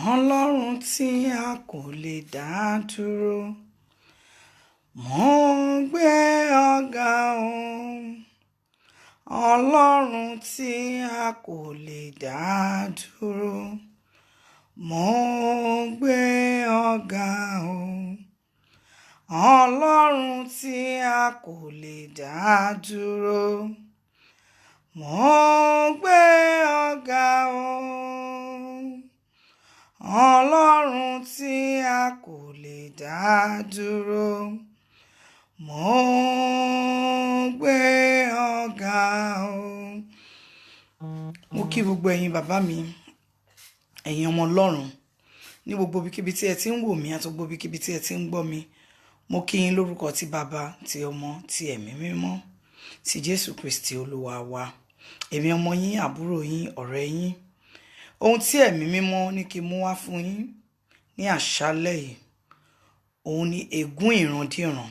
Ọlọ́run tí a kò lè dá dúró, mo gbé ọ̀gá o. Ọlọ́run tí a kò lè dá dúró, mo gbé ọ̀gá o. Ọlọ́run tí a kò lè dá dúró, mo gbé ọ̀gá o. Ọlọ́run tí a kò lè dá dúró, mo gbé ọ̀gá o. Mo kí gbogbo ẹ̀yin bàbá mi, ẹ̀yin ọmọ Ọlọ́run ní gbogbo ibikíbi tí ẹ ti ń wò mí àti gbogbo ibikíbi tí ẹ ti ń gbọ́ mi. Mo kí yín lórúkọ ti Bàbá, ti Ọmọ, ti Ẹ̀mí Mímọ́, ti Jésù Kristi Olúwa wa. Èmi ọmọ yín, àbúrò yín, ọ̀rẹ́ yín. Ohun tí Ẹ̀mí Mímọ́ ní kí n mú wá fún yín ní àṣálẹ́ yìí, òun ni ègún ìrandíran.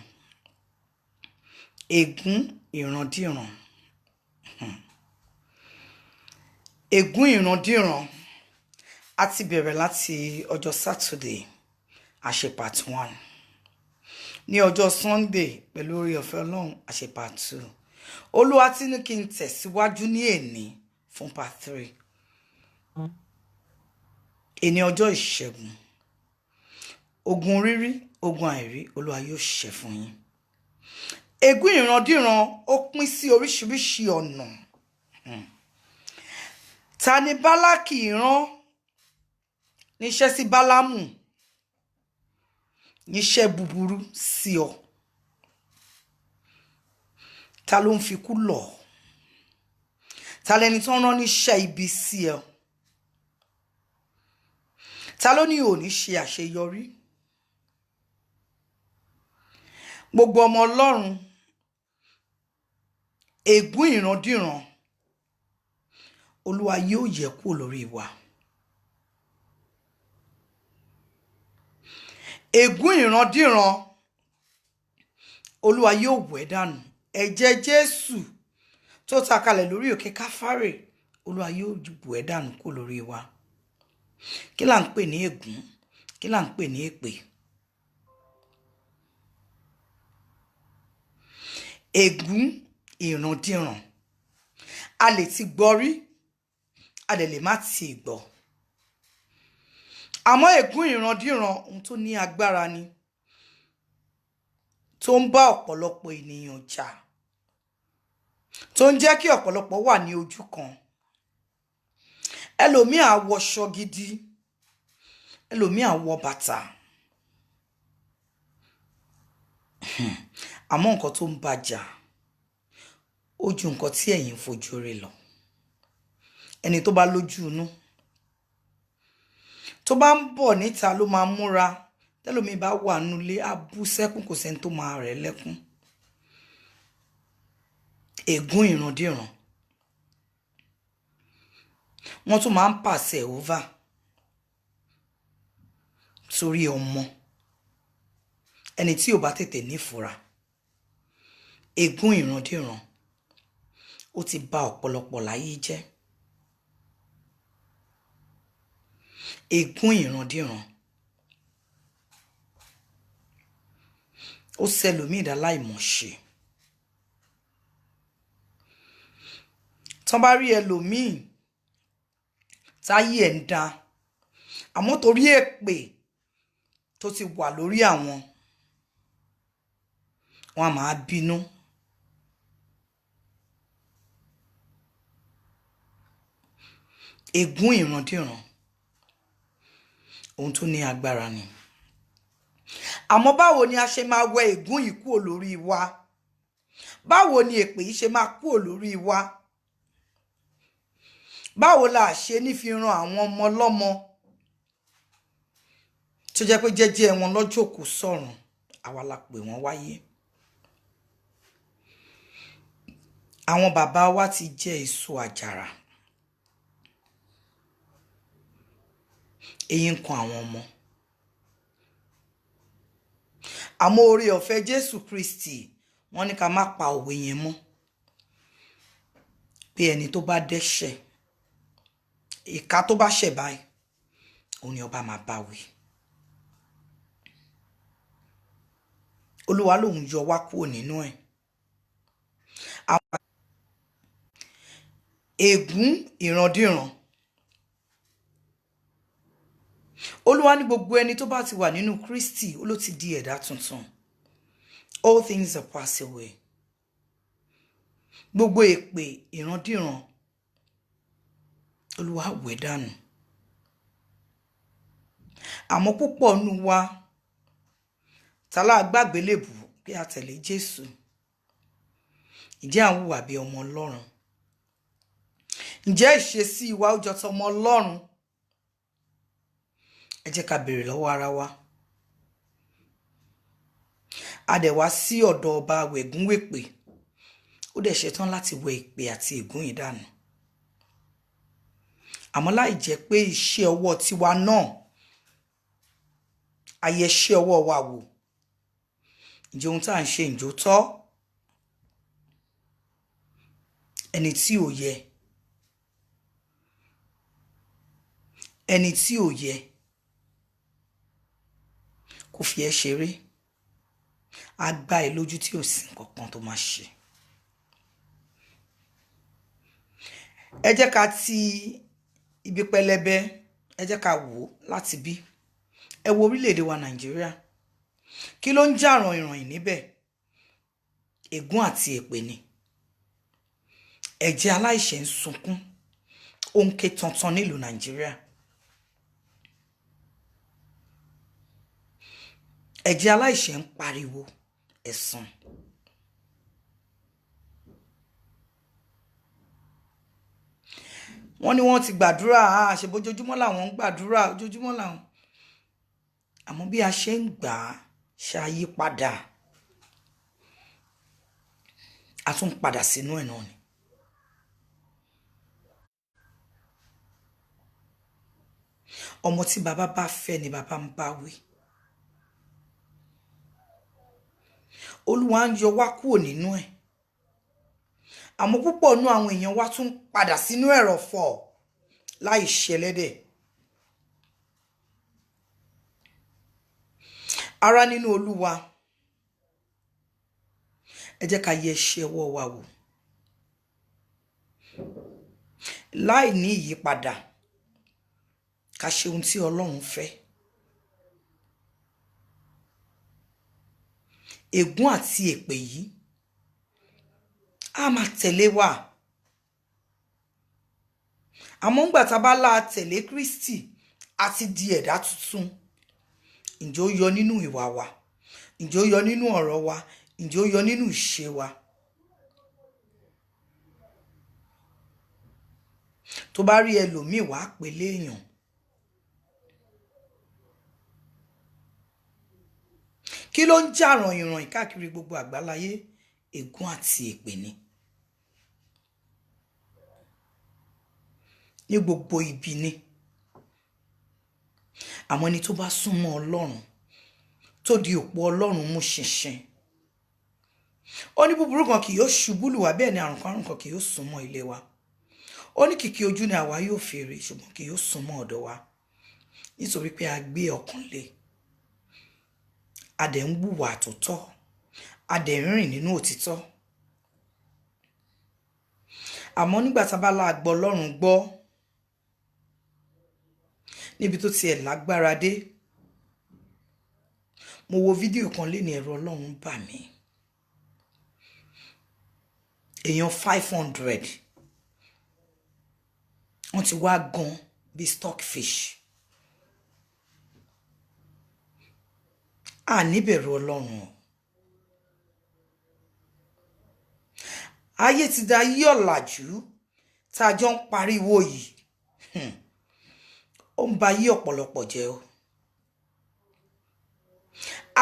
Ègún ìrandíran. Ègún ìrandíran. A ti bẹ̀rẹ̀ láti ọjọ́ Saturday, a ṣe part 1. Ní ọjọ́ Sunday, pẹ̀lú oore ọ̀fẹ́ Ọlọ́run, a ṣe part 2. Olúwa tí ní kí n tẹ̀síwájú ní èní fún part 3. Èní ọjọ́ ìṣẹ́gun. Ogun rírí, ogun àìrí, Olúwa yóò ṣẹ́ fún yín. Ègún ìrandíran ó pín sí oríṣiríṣi ọ̀nà. Ta ni Bálákì rán níṣẹ́ sí Bálámù, níṣẹ́ búburú sí ọ? Ta ló ń fikú lọ̀? Ta lẹni tó ń rán níṣẹ́ ibi sí ọ? Ta ló ní ò ní ṣe àṣeyọrí? Gbogbo ọmọ Ọlọ́run, ègún ìrandíran Olúwa yóò yẹ̀ kúrò lórí wa. Ègún ìrandíran Olúwa yóò wẹ̀ dànù. Ẹ̀jẹ̀ Jésù tó ta kalẹ̀ lórí òkè Káfárì, Olúwa yóò wẹ̀ dànù kúrò lórí wa. Kí là ń pè ní ègún? Kí là ń pè ní èpè? Ègún ìrandíran. A lè ti gbọ́ rí, a dẹ̀ lè má ti gbọ́. Àmọ́ ègún ìrandíran ohun tó ní agbára ni, tó ń bá ọ̀pọ̀lọpọ̀ ènìyàn jà, tó ń jẹ́ kí ọ̀pọ̀lọpọ̀ wà ní ojú kan. Ẹlòmíì á wọṣọ gidi, ẹlòmíì á wọ bàtà. Àmọ́ nǹkan tó ń bàjà ó ju nǹkan tí ẹ̀yin fojú rí lọ. Ẹni tó bá lójú inú, tó bá ń bọ̀ níta ló máa múra. Tẹ́lòmíì bá wà nulé á bú sẹ́kún, kò sẹ́ni tó máa rẹ̀ lẹ́kún. Ègún ìrandíran. Wọ́n tún máa ń pàṣẹ over sórí ọmọ ẹni tí ò bá tètè nífura. Ègún ìrandíran ó ti bà ọ̀pọ̀lọpọ̀ láyé jẹ́. Ègún ìrandíran ó ṣẹlòmíì dá láìmọ̀ṣe. Tán bá rí ẹlòmíì táyé ẹ̀ ń dá, àmọ́ torí èpè tó ti wà lórí àwọn, wọn a máa bínú. Ègún ìrandíran ohun tó ní agbára ni. Àmọ́ báwo ni a ṣe máa wẹ ègún yìí kúrò lórí wa? Báwo ni èpè yìí ṣe máa kúrò lórí wa? Báwo la ṣe ní fi ran àwọn ọmọ lọ́mọ tó jẹ́ pé jẹ́jẹ́ wọn lọ́jọ́ kò sọ̀rùn, àwa la pè wọ́n wáyé. Àwọn bàbá wa ti jẹ èso àjàrà. Èyí ń kan àwọn ọmọ. Àmọ́ oore ọ̀fẹ́ Jésù Kristi, wọ́n ní ká má pa òwe yẹn mọ́. Pé ẹni tó bá dẹ́ṣẹ̀, ìka tó bá ṣẹ̀ báyìí, òun ni ọba máa bá wí. Olúwa lòun yọ wá kúrò nínú ẹ̀. Àwọn ègún ìrandíran. Olúwa ní gbogbo ẹni tó bá ti wà nínú Kristi ó ló ti di ẹ̀dá tuntun. All things are passed away. Gbogbo èpè ìrandíran Olúwa wẹ̀ dànù. Àmọ́ púpọ̀ nínú wa tálá gbàgbélébù pé a tẹ̀lé Jésù. Ǹjẹ́ à ń hùwà bí ọmọ Ọlọ́run? Ǹjẹ́ ìṣesí wa ó jọ tọmọ Ọlọ́run? Ẹ jẹ́ ká béèrè lọ́wọ́ ara wa. A dẹ̀ wá sí ọ̀dọ̀ ọba wẹ̀gúnwẹ̀pè. Ó dẹ̀ ṣetán láti wẹ ìpè àti ègún yìí dànù. Àmọ́ láì jẹ́ pé iṣẹ́ ọwọ́ tiwa náà ayẹ iṣẹ́ ọwọ́ wa wò. Ǹjẹ́ ohun tá à ń ṣe ǹjọ́ tọ́? Ẹni tí ò yẹ. Ẹni tí ò yẹ kò fi ẹ́ ṣeré. A gbá ẹ lójú tí ò sí nǹkan tó máa ṣe. Ẹ jẹ́ ká ti ibi pẹlẹbẹ, ẹ jẹ́ ká wò láti bí. Ẹ wo orílẹ̀-èdè wa Nàìjíríà. Kí ló ń jà ràn-ìràn níbẹ̀? Ègún àti èpè ni. Ẹ̀jẹ̀ aláìṣẹ̀ ń sunkún. Ó ń ké tantan nílùú Nàìjíríà. Ẹ̀jẹ̀ aláìṣẹ̀ ń pariwo ẹ̀san. Wọ́n ní wọ́n ti gbàdúrà, ṣe bójoojúmọ́ làwọn ń gbàdúrà, ojoojúmọ́ làwọn. Àmọ́ bí a ṣe ń gbà ṣayí padà, a tún padà sínú ẹ̀ náà ni. Ọmọ tí bàbá bá fẹ́ ni bàbá ń bá wí. Olúwa ń yọ wá kúrò nínú ẹ̀. Àmọ́ púpọ̀ nínú àwọn èèyàn wa tún padà sínú ẹ̀rọ̀fọ̀ láì ṣẹlẹ́dẹ̀. Ará nínú Olúwa, ẹ jẹ́ ká yẹ iṣẹ́ ọwọ́ wa wò. Láì ní ìyípadà, ká ṣe ohun tí Ọlọ́run fẹ́. Ègún àti èpè yìí a máa tẹ̀lé wa. Àmọ́ ńgbà tá bá lá tẹ̀lé Kristi àti di ẹ̀dá tuntun. Ǹjẹ́ ó yọ nínú ìwà wa? Ǹjẹ́ ó yọ nínú ọ̀rọ̀ wa? Ǹjẹ́ ó yọ nínú ìṣe wa? Tó bá rí ẹlòmíì wá pè léèyàn. Kí ló ń jà ràn-ìràn káàkiri gbogbo àgbáláyé? Ègún àti èpè ni. Ní gbogbo ibi ni. Àmọ́ ẹni tó bá súnmọ́ Ọlọ́run, tó di òpó Ọlọ́run mú ṣinṣin. Ó ní búburú kan kì yóò ṣubú lù wá, bẹ́ẹ̀ ni àrùn kan kì yóò súnmọ́ ilé wa. Ó ní kìkì ojú ni àwa yóò fèrè, ṣùgbọ́n kì yóò súnmọ́ ọ̀dọ̀ wa. Nítorí pé a gbé ọkàn lé. A dẹ̀ ń wùwà tòótọ́. A dẹ̀ ń rìn nínú òtítọ́. Àmọ́ nígbà tá bá la gbọ́ Ọlọ́run gbọ́, níbi tó tiẹ̀ lágbára dé. Mo wo fídíò kan lé ní ẹ̀rọ Ọlọ́run bà mí. Èèyàn 500 wọ́n ti wá gan bí stockfish. A níbẹ̀rù Ọlọ́run. Ayé ti da yí ọ̀làjú tá a jọ ń pariwo yìí. Ó ń ba yí ọ̀pọ̀lọpọ̀ jẹ́ o.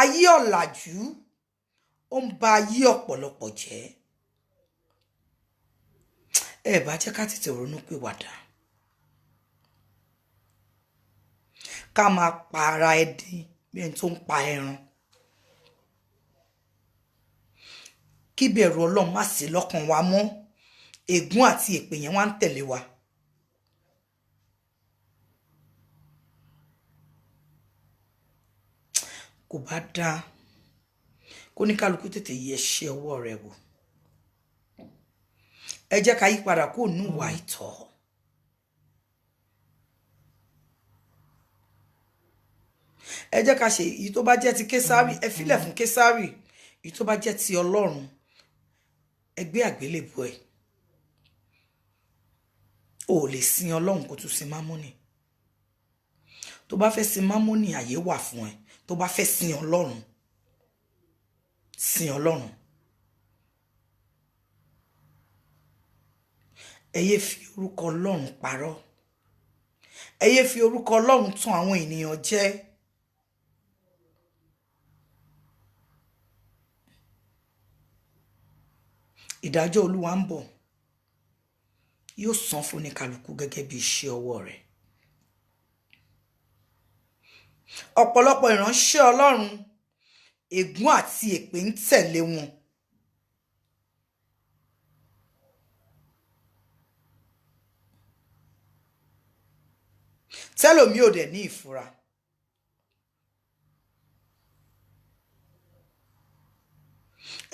Ayé ọ̀làjú ó ń ba yí ọ̀pọ̀lọpọ̀ jẹ́. Ẹ bá jẹ́ ká tètè ronú pìwàdà. Ká máa pa ara ẹni bí ẹni tó ń pa ẹran. Kí bẹ̀rù Ọlọ́run má sí lọ́kàn wa mọ́. Ègún àti èpè yẹn wá ń tẹ̀lé wa. kò bá dáa kó ní kálukú tètè yẹ iṣẹ́ ọwọ́ rẹ̀ wò. Ẹ jẹ́ ká yí padà kó nù wà ìtọ́. Ẹ jẹ́ ká ṣe èyí tó bá jẹ́ ti Késárì, ẹ filẹ̀ fún Késárì. Èyí tó bá jẹ́ ti Ọlọ́run, ẹ gbé àgbélébùú ẹ̀. O lè sin Ọlọ́run kó tún sin mámọ́nì. Tó bá fẹ́ sin mámọ́nì, àyè wà fún ẹ. Tó bá fẹ́ sin Ọlọ́run, sin Ọlọ́run. Ẹ yé fi orúkọ Ọlọ́run parọ́. Ẹ yé fi orúkọ Ọlọ́run tàn àwọn ènìyàn jẹ. Ìdájọ́ Olúwa ń bọ̀. Yóò san fún oníkálukú gẹ́gẹ́ bí iṣẹ́ ọwọ́ rẹ̀. Ọ̀pọ̀lọpọ̀ ìránṣẹ́ Ọlọ́run, ègún àti èpè ń tẹ̀lé wọn. Tẹ́lòmí ò dẹ̀ ní ìfura.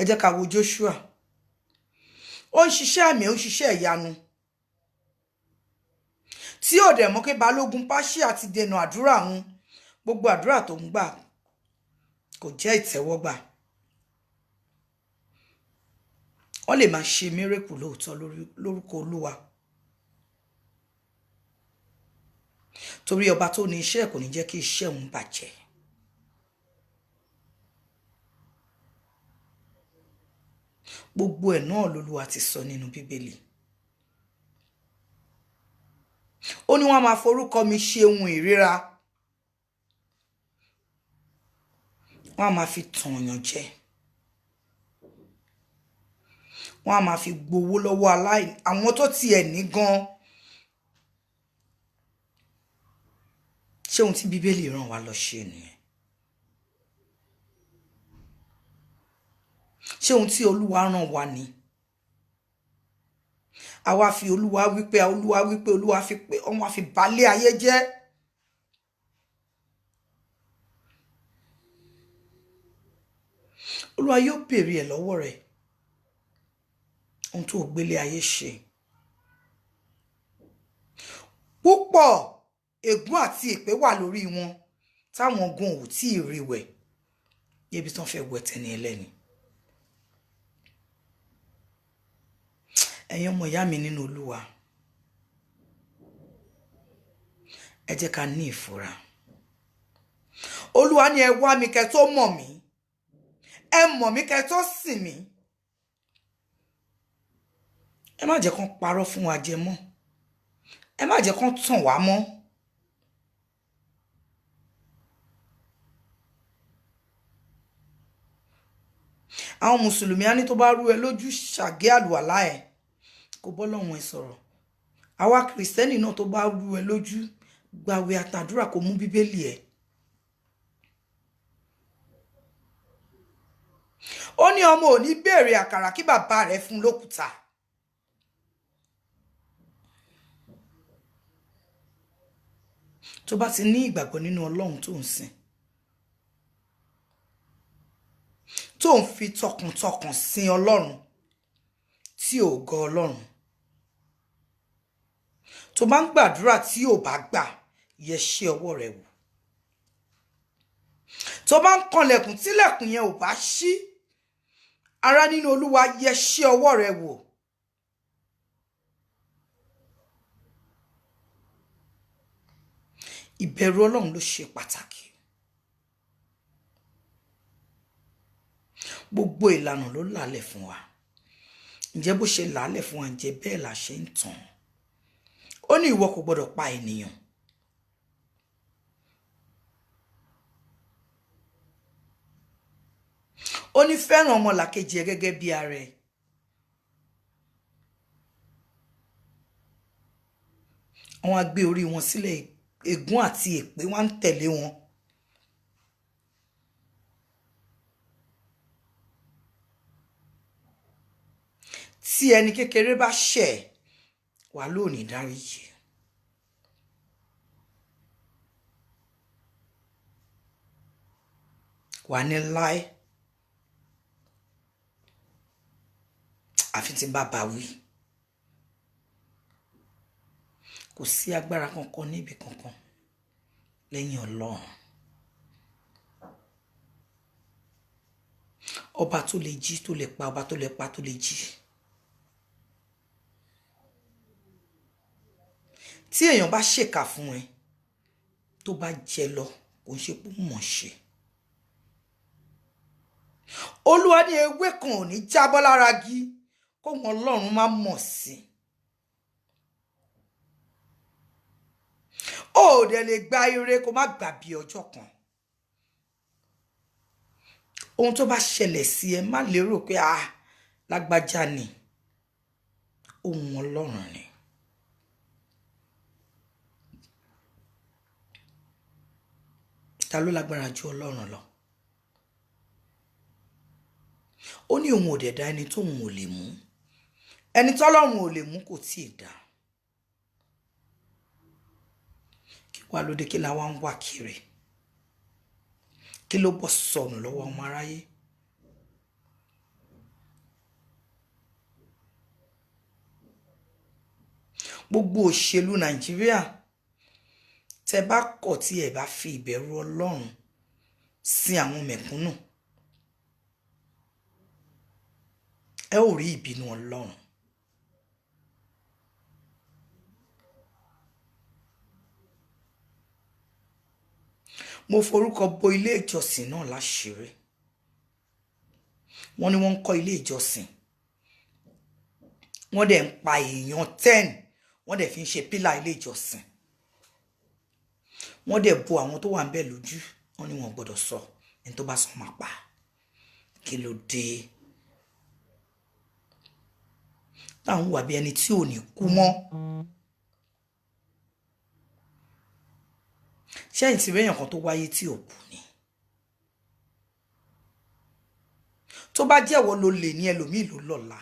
Ẹ jẹ́ ká wo Joshua. Ó ń ṣiṣẹ́ àmì, ó ń ṣiṣẹ́ ìyanu. Tí ò dẹ̀ mọ̀ pé balógun Páṣíà ti dènà àdúrà wọn, gbogbo àdúrà tó ń gbà kò jẹ́ ìtẹ́wọ́gbà. Wọ́n lè máa ṣe mírèkù lóòótọ́ lórúkọ Olúwa. Torí ọba tó ní iṣẹ́ kò ní jẹ́ kí iṣẹ́ òun bàjẹ́. Gbogbo ẹ̀ náà l'Olúwa ti sọ nínú Bíbélì. Ó ní wọ́n máa forúkọ mi ṣe ohun ìríra. Wọ́n máa fi tàn yàn jẹ. Wọ́n máa fi gbowó lọ́wọ́ aláìní, àwọn tó tiẹ̀ ní gan. Ṣé ohun tí Bíbélì rán wa lọ ṣe nìyẹn? Ṣé ohun tí Olúwa rán wa ni? Àwa fi Olúwa wípé Olúwa fi pé ọmọ fi balẹ̀ ayé jẹ́. Olúwa yóò béèrè ẹ̀ lọ́wọ́ rẹ̀. Ohun tó gbélé ayé ṣe. Púpọ̀ ègún àti èpè wà lórí wọn táwọn gan ò tí ì rí wẹ̀. Yébi tán fẹ́ wẹ̀ tẹ́ni ẹlẹ́ni. Ẹ̀yin ọmọ ìyá mi nínú Olúwa, ẹ jẹ́ ká ní ìfura. Olúwa ní ẹ wá mi kẹ́ tó mọ̀ mí. Ẹ mọ̀ mí kẹ́ tó sìn mí. Ẹ má jẹ́ kán parọ́ fún wa jẹ mọ́. Ẹ má jẹ́ kán tàn wá mọ́. Àwọn Mùsùlùmí á ní tó bá rú ẹ lójú ṣàgé àlùwàlá ẹ̀ kò bọ́ lọ́wọ́n ẹ sọ̀rọ̀. Àwa Kìrìsìtẹ́nì náà tó bá rú ẹ lójú gbàwẹ̀ àtàdúrà kò mú Bíbélì ẹ̀. Ó ní ọmọ ò ní béèrè àkàrà kí bàbá rẹ̀ fún lókùtà. Tó bá ti ní ìgbàgbọ́ nínú Ọlọ́run tó ń sìn, tó ń fi tọkàntọkàn sin Ọlọ́run tí ò gọ Ọlọ́run, tó bá ń gbàdúrà tí ò bá gbà, yẹ ṣe ọwọ́ rẹ̀ wò. Tó bá ń kanlẹ̀kùn tílẹ̀kùn yẹn ò bá ṣí, ará nínú Olúwa, yẹ ṣe ọwọ́ rẹ̀ wò. Ìbẹ̀rù Ọlọ́run ló ṣe pàtàkì. Gbogbo ìlànà ló lálẹ̀ fún wa. Ǹjẹ́ bó ṣe lálẹ̀ fún wa, ǹjẹ́ bẹ́ẹ̀ la ṣe ń tàn? Ó ní ìwọ kò gbọdọ̀ pa ènìyàn. Ó ní fẹ́ràn ọmọlàkejì ẹ gẹ́gẹ́ bí ara ẹ. Wọ́n á gbé orí wọn sílẹ̀, ègún àti èpè wọ́n ń tẹ̀lé wọn. Tí ẹni kékeré bá ṣẹ̀, wà lónìí dáríjì. wà ní láé àfi tí bá bá wí. Kò sí agbára kankan níbi kankan lẹ́yìn Ọlọ́run. Ọba tó lè jí, tó lè pa, ọba tó lè pa, tó lè jí. Tí èèyàn bá ṣèkà fún ẹ, tó bá jẹ lọ, kò ń ṣe pé mọ̀ ṣe. Olúwa ní ewé kan ò ní jábọ́ lára igi kó wọn Ọlọ́run má mọ̀ sí. Ó dẹ̀ lè gba ire kó má gbà bí ọjọ́ kan. Ohun tó bá ṣẹlẹ̀ sí ẹ má lérò pé lágbájá ni. Ohun Ọlọ́run ni. Ta ló lágbára ju Ọlọ́run lọ? Ó ní òun ò dẹ̀ dá ẹni tóun ò lè mú. Ẹni tọ́lọ́run ò lè mú kò tíì dá. Kí wá lóde kí la wá ń wá kiri? Kí ló bọ́ sọnù lọ́wọ́ ọmọ aráyé? Gbogbo òṣèlú Nàìjíríà tẹ bá kọ̀ tí ẹ bá fi ìbẹ̀rù Ọlọ́run sí àwọn mẹ̀kúnnù, ẹ ó rí ìbínú Ọlọ́run. Mo forúkọ bo ilé ìjọsìn náà láṣìírí. Wọ́n ní wọ́n ń kọ́ ilé ìjọsìn. Wọ́n dẹ̀ ń pa èèyàn 10. Wọ́n dẹ̀ fi ń ṣe pílà ilé ìjọsìn. Wọ́n dẹ̀ bo àwọn tó wà ń bẹ̀ lójú. Wọ́n ní wọ́n gbọ́dọ̀ sọ. Ẹni tó bá sọ máa pa. Kí ló dé? Táwọn wà bí ẹni tí ò ní kú mọ́. Ṣẹ́yìn tí réyàn kan tó wáyé tí ò kú ni. Tó bá jẹ́wọ́ ló lè ní ẹlòmíì ló lọ́la.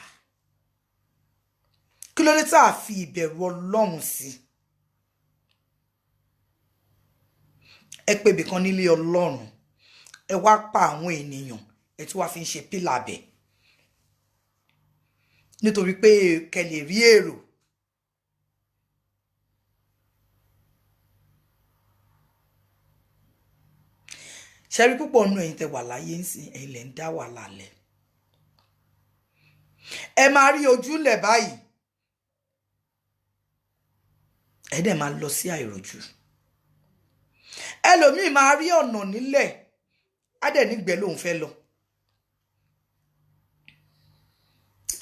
Kí ló dé tá a fi ìbẹ̀rù Ọlọ́run sí? Ẹ pé ibìkan nílé Ọlọ́run. Ẹ wá pa àwọn ènìyàn. Ẹ tún wá fi ń ṣe pílà bẹ̀. Nítorí pé kẹ́ lè rí èrò. Ṣẹ́rí púpọ̀ nínú ẹ̀yin tẹ́ wà láyé ń sìn, ẹ̀yin lẹ ń dá wàhálà lẹ̀. Ẹ máa rí ojúlẹ̀ báyìí. Ẹ dẹ̀ máa lọ sí àìròjú. Ẹlòmíì máa rí ọ̀nà nílẹ̀. Á dẹ̀ nígbẹ́ lòun fẹ́ lọ.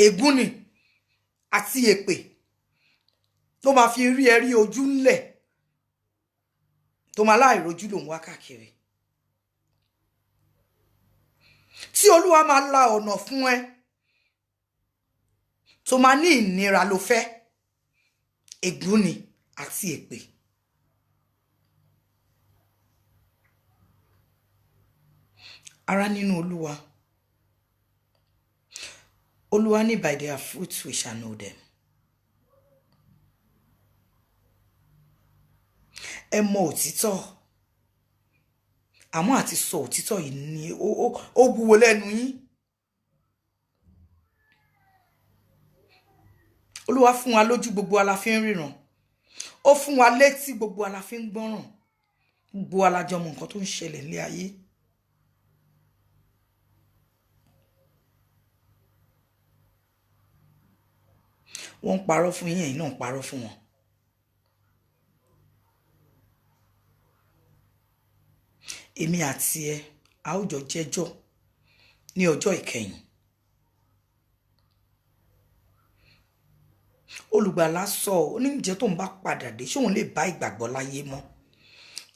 Ègún ni àti èpè tó máa fi rí ẹrí ojú ńlẹ̀ tó máa láìrojú lòun wá káàkiri. Tí Olúwa máa la ọ̀nà fún ẹ tó máa ní ìnira ló fẹ́. Ègún ni àti èpè. Ará nínú Olúwa. Olúwa ní by their fruits we shall know them. Ẹ mọ òtítọ́. Àmọ́ àti sọ òtítọ́ yìí ni ó wúwo lẹ́nu yín. Olúwa fún wa lójú, gbogbo wa la fi ń ríran. Ó fún wa létí, gbogbo wa la fi ń gbọ́ràn. Gbogbo wa la jọ mọ nǹkan tó ń ṣẹlẹ̀ ní ayé. Wọ́n ń parọ́ fún yín, ẹ̀yin náà ń parọ́ fún wọn. Èmi àti ẹ a ó jọ jẹ́jọ́ ní ọjọ́ ìkẹyìn. Olùgbàlà sọ ó ní ǹjẹ́ tóun bá padà dé ṣóun lè bá ìgbàgbọ́ láyé mọ́.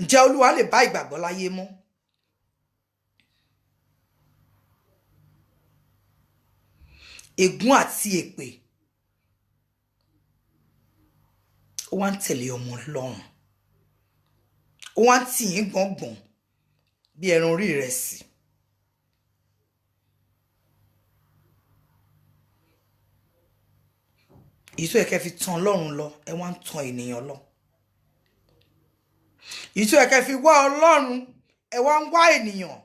Ǹjẹ́ Olúwa lè bá ìgbàgbọ́ láyé mọ́? Ègún àti èpè ó wá ń tẹ̀lé ọmọ Ọlọ́run. Ó wá ń tì yín gbọ̀ngbọ̀n bí ẹran orí rẹ̀ sí. Ìtú ẹ̀kẹ́ fi tan Ọlọ́run lọ, ẹ wá ń tan ènìyàn lọ. Ìtú ẹ̀kẹ́ fi wá Ọlọ́run, ẹ wá ń wá ènìyàn.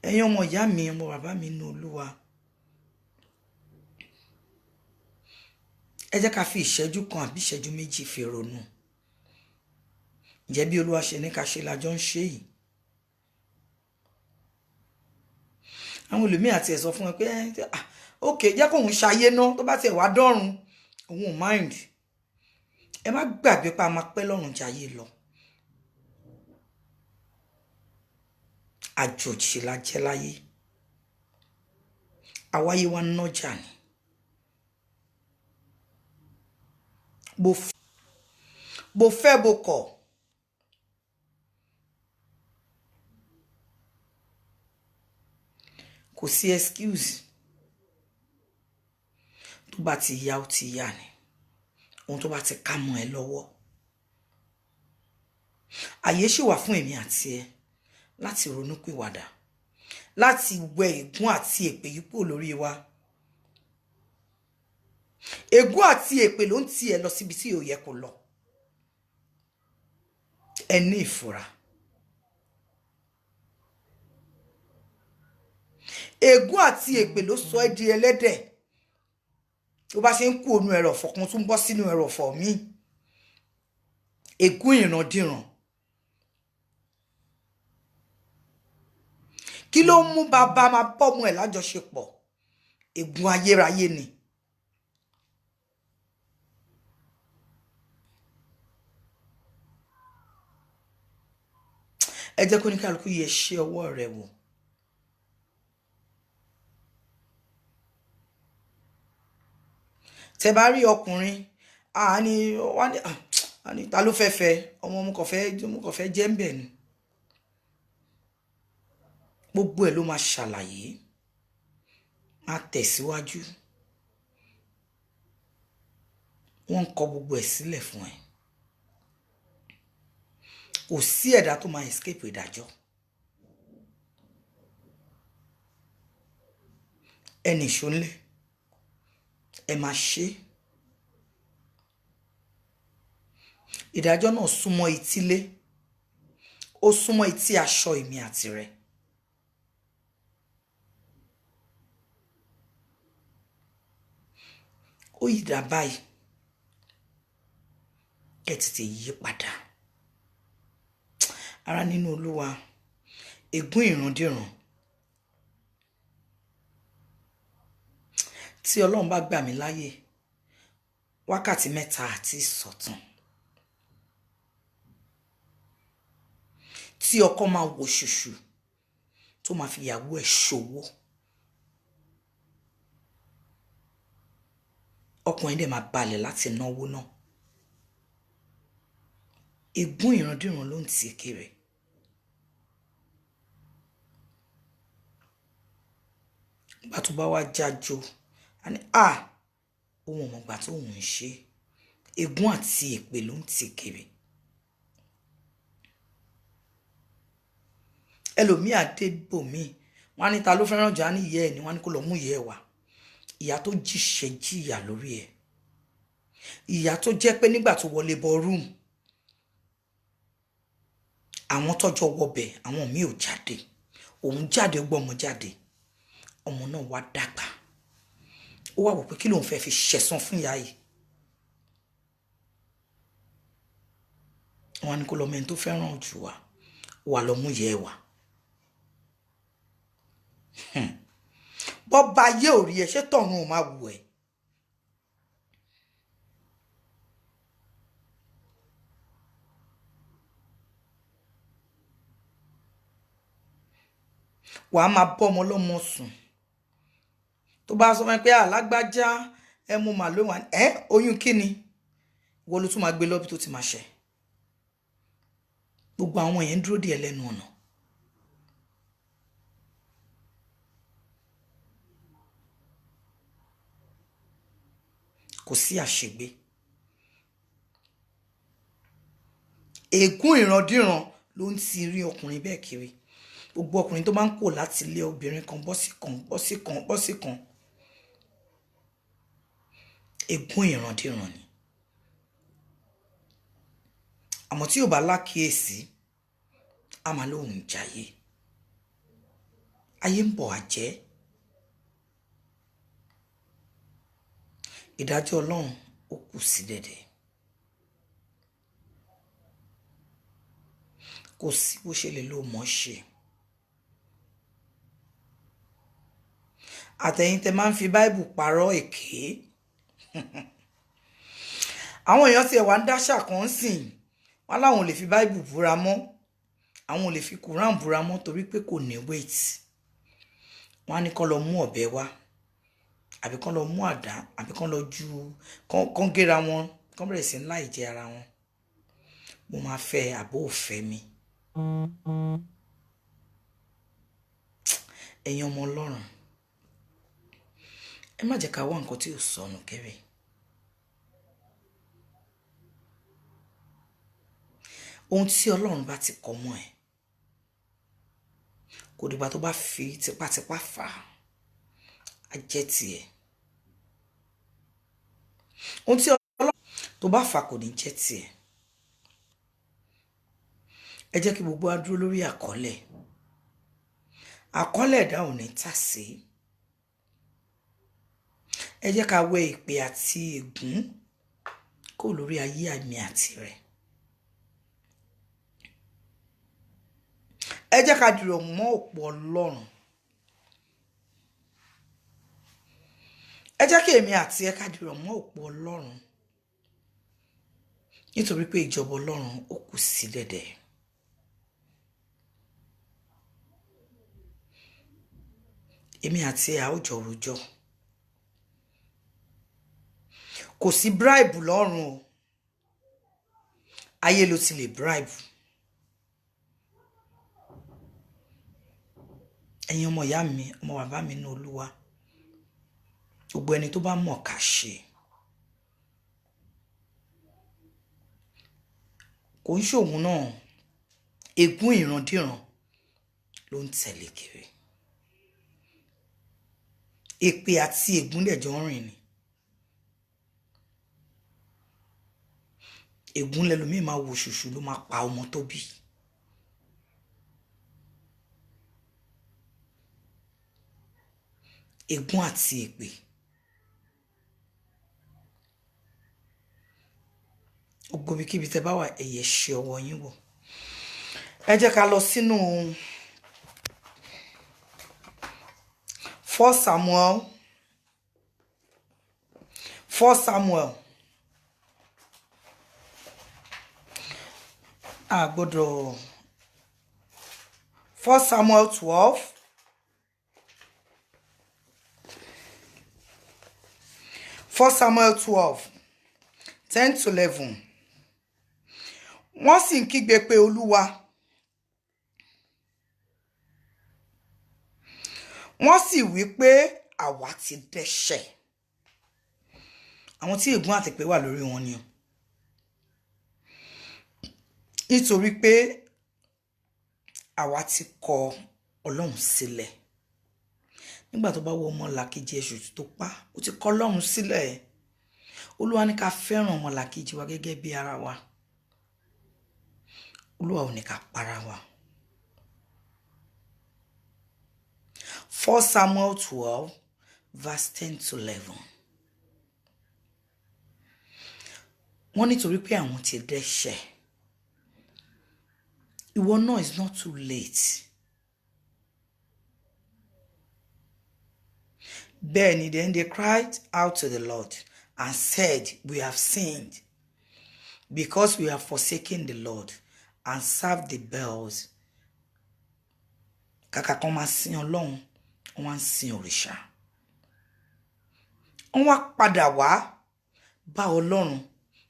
ẹ̀yin ọmọ ìyá mi, ọmọ bàbá mi nínú Olúwa, ẹ jẹ́ ká fi ìṣẹ́jú kan àbí ìṣẹ́jú méjì fi ronú. Ǹjẹ́ bí Olúwa ṣe ní ká ṣe lájọ ń ṣe yìí? Àwọn olùmíì àti ẹ̀ sọ fún wọn pé ok, jẹ́ kóun ṣayé ná, tó bá tiẹ̀ wá dọ́run òun ò mind. Ẹ má gbàgbé pé a máa pẹ́ lọ́run jayé lọ. Àjòjì la jẹ́ láyé, àwáyé wa nájà ni. Bó fẹ́ bó kọ̀, kò sí excuse. Tó bá ti yá ó ti yá ni, ohun tó bá ti ká mọ́ ẹ lọ́wọ́. Àyè ṣì wà fún èmi àti ẹ láti ronú pìwàdà, láti wẹ ègún àti èpè yìí kúrò lórí wa. Ègún àti èpè ló ń tì ẹ́ lọ síbi tí ò yẹ kó lọ. Ẹ ní ìfura. Ègún àti èpè ló sọ ẹ́ di ẹlẹ́dẹ̀. Tó bá ṣe ń kú ònú ẹrọ̀fọ̀ kan tún bọ́ sínú ẹrọ̀fọ̀ míì. Ègún ìrandíran. Kí ló mú bàbá máa bọ́mọ ẹ̀ lájọṣepọ̀? Ègún ayérayé ni. Ẹ jẹ́ kó ní kálukú yẹ ṣe ọwọ́ rẹ̀ wò. Tẹ́ bá rí ọkùnrin, àní ta ló fẹ́ fẹ́? Ọmọ mo kàn fẹ́ jẹ́ ń bẹ̀ ni. Gbogbo ẹ̀ ló máa ṣàlàyé, máa tẹ̀síwájú. Wọ́n ń kọ gbogbo ẹ̀ sílẹ̀ fún ẹ. Kò sí ẹ̀dá tó máa escape ìdájọ́. Ẹni ìṣónlẹ̀, ẹ máa ṣe. Ìdájọ́ náà súnmọ́ etílé, ó súnmọ́ etí aṣọ èmi àti rẹ. Ó yí dà báyìí, ẹ tètè yí padà. Ará nínú Olúwa, ègún ìrandíran tí Ọlọ́run bá gbà mí láyè, wákàtí 3 àti ìsọ̀tàn. Tí ọkọ máa wò ṣùṣù tó máa fi ìyàwó ẹ̀ ṣòwò. Ọkùnrin dẹ̀ máa balẹ̀ láti náwó náà. Ègún ìrandíran ló ń tì kiri. Nígbà tó bá wá jájó, a ní ohun ọmọgbà tó ń ṣe. Ègún àti èpè ló ń tì kiri. Ẹlòmíì àdébòmíì, wọ́n á ní ta ló fẹ́ràn jù, á ní ìyá ẹ̀ ni, wọ́n á ní kó lọ mú ìyá ẹ̀ wá. Ìyá tó jíṣẹ́ jìyà lórí ẹ̀. Ìyá tó jẹ́ pé nígbà tó wọlé bọ rúùmù, àwọn tọ́jọ́ wọbẹ̀, àwọn míì ò jáde. Òun jáde, ó gbọ́mọ jáde. Ọmọ náà wá dàgbà. Ó wá wò pé kí lòun fẹ́ fi ṣẹ̀san fún ìyá yìí. Wọ́n á ní kó lọ mẹ́ni tó fẹ́ràn jù wá lọ mú ìyá ẹ̀ wá. Bọ́ba ayé ò rí ẹ, ṣé tọ̀run ò máa wù ẹ́? Wàá máa bọ́ ọmọ lọ́mọ sùn. Tó bá sọ fún ẹ pé alágbájá ẹ mú màlúù wá, oyún kí ni? Wọ́n ló tún máa gbé lọ́bí tó ti máa ṣẹ. Gbogbo àwọn yẹn ń dúró díẹ̀ lẹ́nu ọ̀nà. Kò sí àṣegbé. Ègún ìrandíran ló ń ti rí ọkùnrin bẹ́ẹ̀ kiri. Gbogbo ọkùnrin tó máa ń kó láti ilé obìnrin kan bọ́ sí kan. Ègún ìrandíran ni. Àmọ́ tí ò bá lákíyèsí, a máa lóhùn jayé. ayé ń bọ̀ wá jẹ́. Ìdájọ́ Ọlọ́run ó kù sí dẹ̀dẹ̀. Kò sí bó ṣe lè lo mọ̀ ṣe. Àtẹ̀yin tẹ́ máa ń fi Bible parọ́ èké. Àwọn èèyàn tí ẹ wá ń dáṣà kan sìn wọ́n láwọn ò lè fi Bible búra mọ́. Àwọn ò lè fi Quran búra mọ́ torí pé kò ní weight. Wọ́n á ní kán lọ mú ọ̀bẹ wá àbí kán lọ mú àdá àbí kán lọ ju kán gẹ́ra wọn kán bẹ̀rẹ̀ sí ńlá ìjẹ ara wọn. Mo máa fẹ́ àbó òfẹ́ mi. Ẹ̀yin ọmọ Ọlọ́run, ẹ má jẹ́ ká wá nǹkan tí ò sọnù kéré. Ohun tí Ọlọ́run bá ti kọ mọ́ ẹ kò dìgbà tó bá fi tipátipá fà á jẹ́ tiẹ̀. Ohun tí Ọlọ́run tó bá fà kò ní jẹ́ tiẹ̀. Ẹ jẹ́ kí gbogbo wa dúró lórí àkọọ́lẹ̀. Àkọọ́lẹ̀ ẹ̀dá ò ní tàsé. Ẹ jẹ́ ká wẹ ìpè àti ègún kó lórí ayé àmì àti rẹ̀. Ẹ jẹ́ ká dìrọ̀ mọ́ òpó Ọlọ́run. Ẹ jẹ́ kí èmi àti ẹ ká dìrọ̀ mọ́ òpó Ọlọ́run. Nítorí pé ìjọba Ọlọ́run ó kù sí dẹ̀dẹ̀. Èmi àti ẹ a ó jọ rojọ́. Kò sí bribe lọ́run o. Ayé ló ti lè bribe. Ẹ̀yin ọmọ ìyá mi, ọmọ bàbá mi ní Olúwa. Gbogbo ẹni tó bá mọ̀ ká ṣe. Kò ń ṣòun náà. Ègún ìrandíran ló ń tẹ̀lé kiri. Èpè àti ègún dẹ̀jọ́ ń rìn ni. Ègún lẹ́lòmíì máa wo ṣùṣù ló máa pa ọmọ tó bí. Ègún àti èpè. Gbogbo ibikíbi tẹ́ bá wà ẹ̀yẹ ṣe ọwọ́ yín wò. Ẹ jẹ́ ká lọ sínú 1 Samuel. 1 Samuel. Gbọ́dọ̀ 1 Samuel 12. 1 Samuel 12, 10 to 11. Wọ́n sì ń kígbe pé Olúwa. Wọ́n sì wí pé àwa ti dẹ́ṣẹ̀. Àwọn tí ègún àti èpè wà lórí wọn ni o. Nítorí pé àwa ti kọ Ọlọ́run sílẹ̀. Nígbà tó bá wọ ọmọlàkejì èṣù tó pa, ó ti kọ Ọlọ́run sílẹ̀. Olúwa ní ká fẹ́ràn ọmọlàkejì wa gẹ́gẹ́ bí ara wa. Olúwa ò ní ká para wa. 1 Samuel 12, verse 10 to 11. Wọ́n nítorí pé àwọn ti dẹ́ṣẹ̀. Ìwọ náà is not too late. Then they cried out to the Lord and said, we have sinned because we have forsaken the Lord and served the Baals. Kàkà kan máa sìn Ọlọ́run, wọ́n ń sìn òrìṣà. Wọ́n wá padà wá bá Ọlọ́run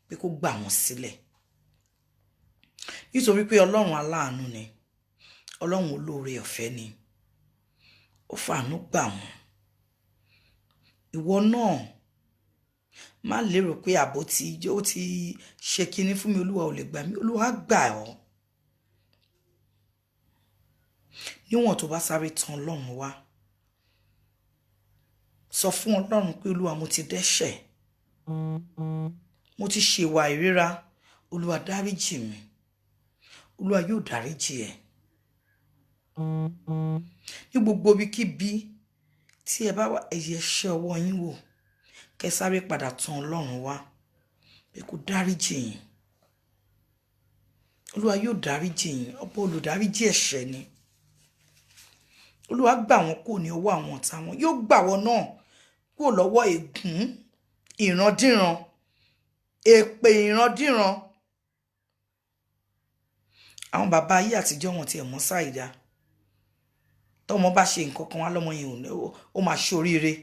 pé kó gbà wọ́n sílẹ̀. Nítorí pé Ọlọ́run aláàánú ni, Ọlọ́run olóore ọ̀fẹ́ ni, ó fàánú gbà wọ́n. Ìwọ náà má lérò pé àbò tí ó ti ṣe kinní fún mi, Olúwa ò lè gbà mí. Olúwa gbà ọ́. Níwọ̀n tó bá sáré tàn Ọlọ́run wá, sọ fún Ọlọ́run pé Olúwa mo ti dẹ́ṣẹ̀. Mo ti ṣèwà ìríra. Olúwa dáríjì mi. Olúwa yóò dáríjì ẹ́. Ní gbogbo ibikíbi tí ẹ bá wà ẹ yẹ iṣẹ́ ọwọ́ yín wò kẹ́ sáré padà tọ̀ Ọlọ́run wá pé kó dáríjì yín. Olúwa yóò dáríjì yín, ọba olùdáríjì ẹ̀ṣẹ̀ ni. Olúwa gbà wọ́n kúrò ní ọwọ́ àwọn ọ̀tá wọn, yóò gbà wọ́n náà kúrò lọ́wọ́ ègún ìrandíran, èpè ìrandíran. Àwọn bàbá ayé àtijọ́ wọn tiẹ̀ mọ̀ ṣàìdá. Tọ́mọ bá ṣe nǹkan kan wá lọ́mọ yẹn ó máa ṣoríire.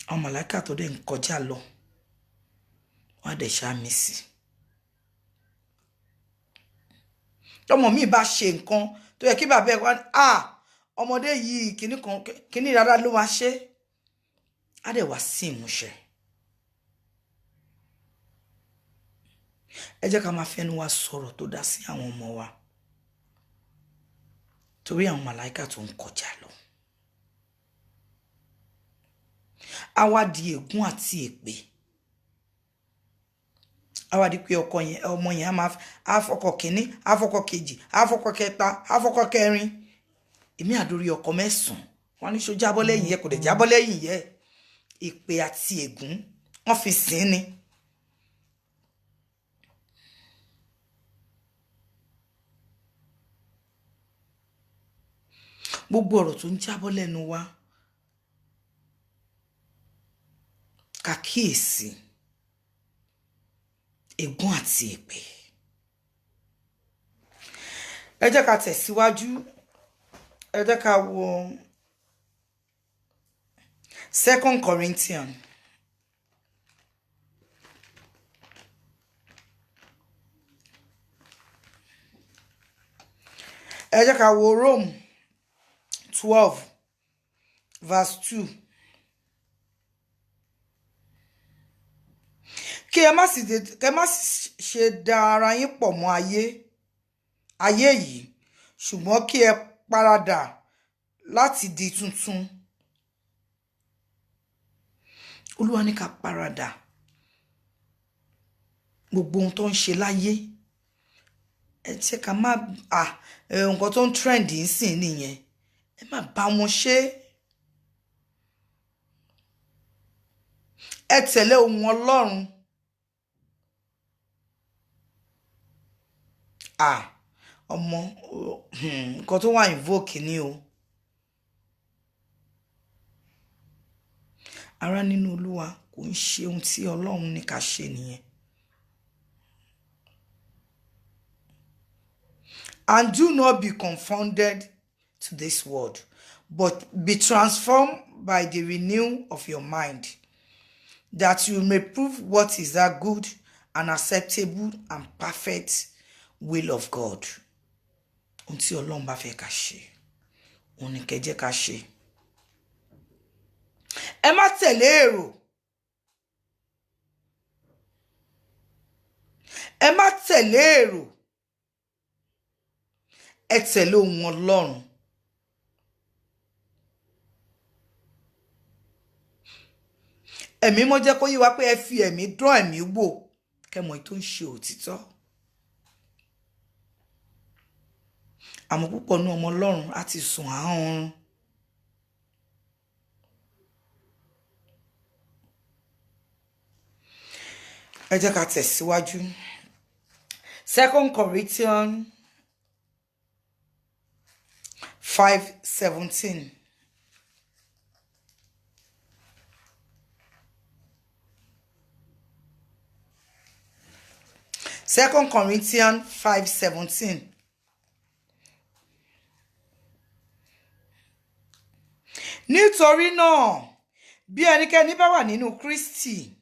Àwọn màláíkà tó dẹ̀ ń kọjá lọ wọ́n á dẹ̀ ṣàmì sí. Tọ́mọ mi bá ṣe nǹkan tó yẹ kí bàbá ẹ̀ wá ọmọdé yìí kíní rárá ló máa ṣe, á dẹ̀ wá sí ìmúṣẹ. Ẹ jẹ́ ká máa fẹ́nu wa sọ̀rọ̀ tó dá sí àwọn ọmọ wa torí àwọn màláíkà tó ń kọjá lọ. Á wá di ègún àti èpè. Á wá di pé ọmọ yẹn á fọkọ kìíní, á fọkọ kejì, á fọkọ kẹta, á fọkọ kẹrin. Èmi àdórí ọkọ 9. Wọ́n ní ṣó jábọ́ lẹ́yìn yẹ kò dẹ̀ jábọ́ lẹ́yìn yẹ. Èpè àti ègún wọ́n fi sìn ni. Gbogbo ọ̀rọ̀ tó ń jábọ́ lẹ́nu wa ká kíyèsí ègún àti èpè. Ẹ jẹ́ ká tẹ̀síwájú. Ẹ jẹ́ ká wo 2 Corinthians. Ẹ jẹ́ ká wo Rome 12 verse 2. Kí ẹ má sì ṣe da ara yín pọ̀ mọ́ ayé yìí, ṣùgbọ́n kí ẹ paradà láti di tuntun. Olúwa ní ká paradà. Gbogbo ohun tó ń ṣe láyé ẹ jẹ́ ká má nǹkan tó ń trend nsìn nìyẹn. Ẹ má bá wọn ṣe. Ẹ tẹ̀lé ohun Ọlọ́run. Ọmọ nǹkan tó wà invoke ni o. Ará nínú Olúwa kò ń ṣe ohun tí Ọlọ́run ní ká ṣe nìyẹn. And do not be confounded to this world, but be transformed by the renewal of your mind, that you may prove what is that good and acceptable and perfect will of God. Ohun tí Ọlọ́run bá fẹ́ ká ṣe, òun ni kẹ́ jẹ́ ká ṣe. Ẹ má tẹ̀lé èrò. Ẹ má tẹ̀lé èrò. Ẹ tẹ̀lé ohun Ọlọ́run. Ẹ̀mí mọ́ jẹ́ kó yé wa pé ẹ fi ẹ̀mí dán ẹ̀mí wò kẹ́ mọ̀ èyí tó ń ṣe òtítọ́. Àmọ́ púpọ̀ nínú ọmọ Ọlọ́run á ti sùn ahọ́n ọ̀run. Ẹ jẹ́ ká tẹ̀síwájú. 2 Corinthians 5:17. Second Corinthians 5:17. Nítorí náà, bí ẹnikẹ́ni bá wà nínú Kristi,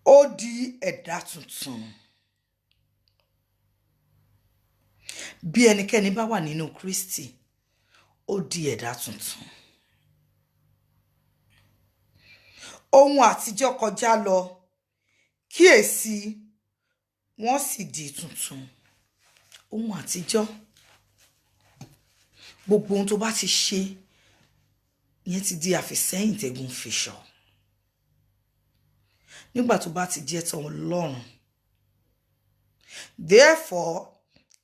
ó di ẹ̀dá tuntun. Bí ẹnikẹ́ni bá wà nínú Kristi, ó di ẹ̀dá tuntun. Ohun àtijọ́ kọjá lọ, kíyèsí wọ́n sì di tuntun. Ohun àtijọ́, gbogbo ohun tó bá ti ṣe yẹn ti di àfìsẹ́yìn tẹ́gun fìṣọ̀. Nígbà tó bá ti jẹ́ tọ́ Ọlọ́run, Therefore,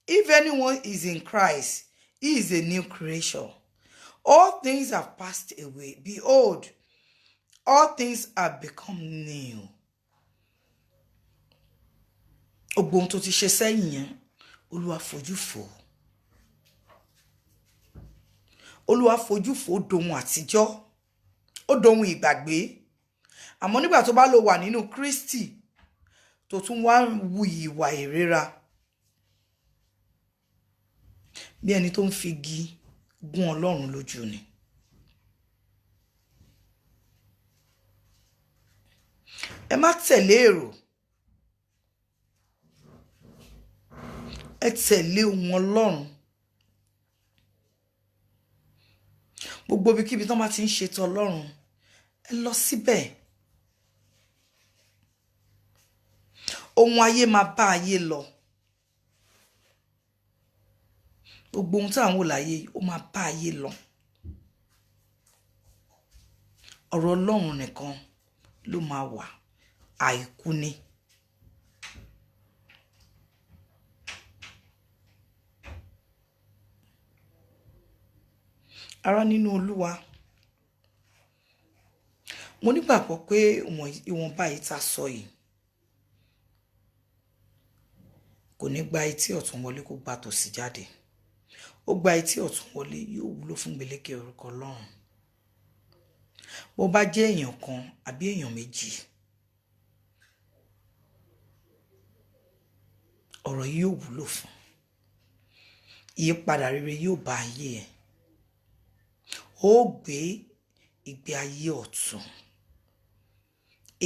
if anyone is in Christ, he is a new creation. All things have passed away. Behold, all things have become new. Ogbon tó ti ṣe sẹ́yìn yẹn, Olúwa fojú fò. Olúwa fojú fò dohun àtijọ́. Ó dohun ìgbàgbé. Àmọ́ nígbà tó bá lọ wà nínú Kristi, tó tún wá wu ìwà ìríra. Bí ẹni tó ń fi igi gún Ọlọ́run lójú ni. Ẹ má tẹ̀lé èrò. Ẹ tẹ̀lé ohun Ọlọ́run. Gbogbo ibikíbi tó máa ti ń ṣètò Ọlọ́run, ẹ lọ síbẹ̀. Ohun ayé máa bá ayé lọ. Gbogbo ohun tí à ń wò láyé ó máa bá ayé lọ. Ọ̀rọ̀ Ọlọ́run nìkan ló máa wà. Àìkú ni. Ará nínú Olúwa, mo nígbàgbọ́ pé ìwọ̀nba yìí tá sọ yìí kò ní gba etí ọ̀tún wọlé kó gba tòsì jáde. Ó gba etí ọ̀tún wọlé yóò wúlò fún gbèlékè orúkọ Ọlọ́run. Bó bá jẹ́ èèyàn kan àbí èèyàn méjì, ọ̀rọ̀ yìí yóò wúlò fún. Ìyípadà rere yóò bá ayé ẹ̀. Ó gbé ìgbé ayé ọ̀tún.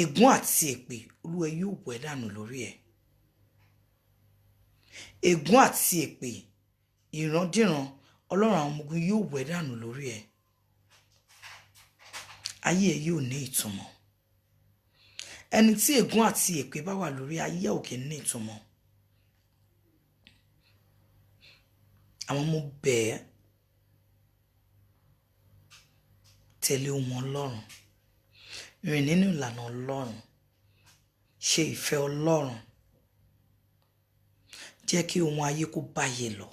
Ègún àti èpè Olúwa yóò wẹ̀ dànù lórí ẹ̀. Ègún àti èpè ìrandíran Ọlọ́run àwọn ọmọ ogun yóò wẹ̀ dànù lórí ẹ̀. Ayé ẹ̀ yóò ní ìtumọ̀. Ẹni tí ègún àti èpè bá wà lórí ayé ò kì í ní ìtumọ̀. Àwọn ọmọ bẹ́ẹ̀ tẹ̀lé ohun Ọlọ́run. Rìn nínú ìlànà Ọlọ́run. Ṣe ìfẹ́ Ọlọ́run. Jẹ́ kí ohun ayé kó báyé lọ.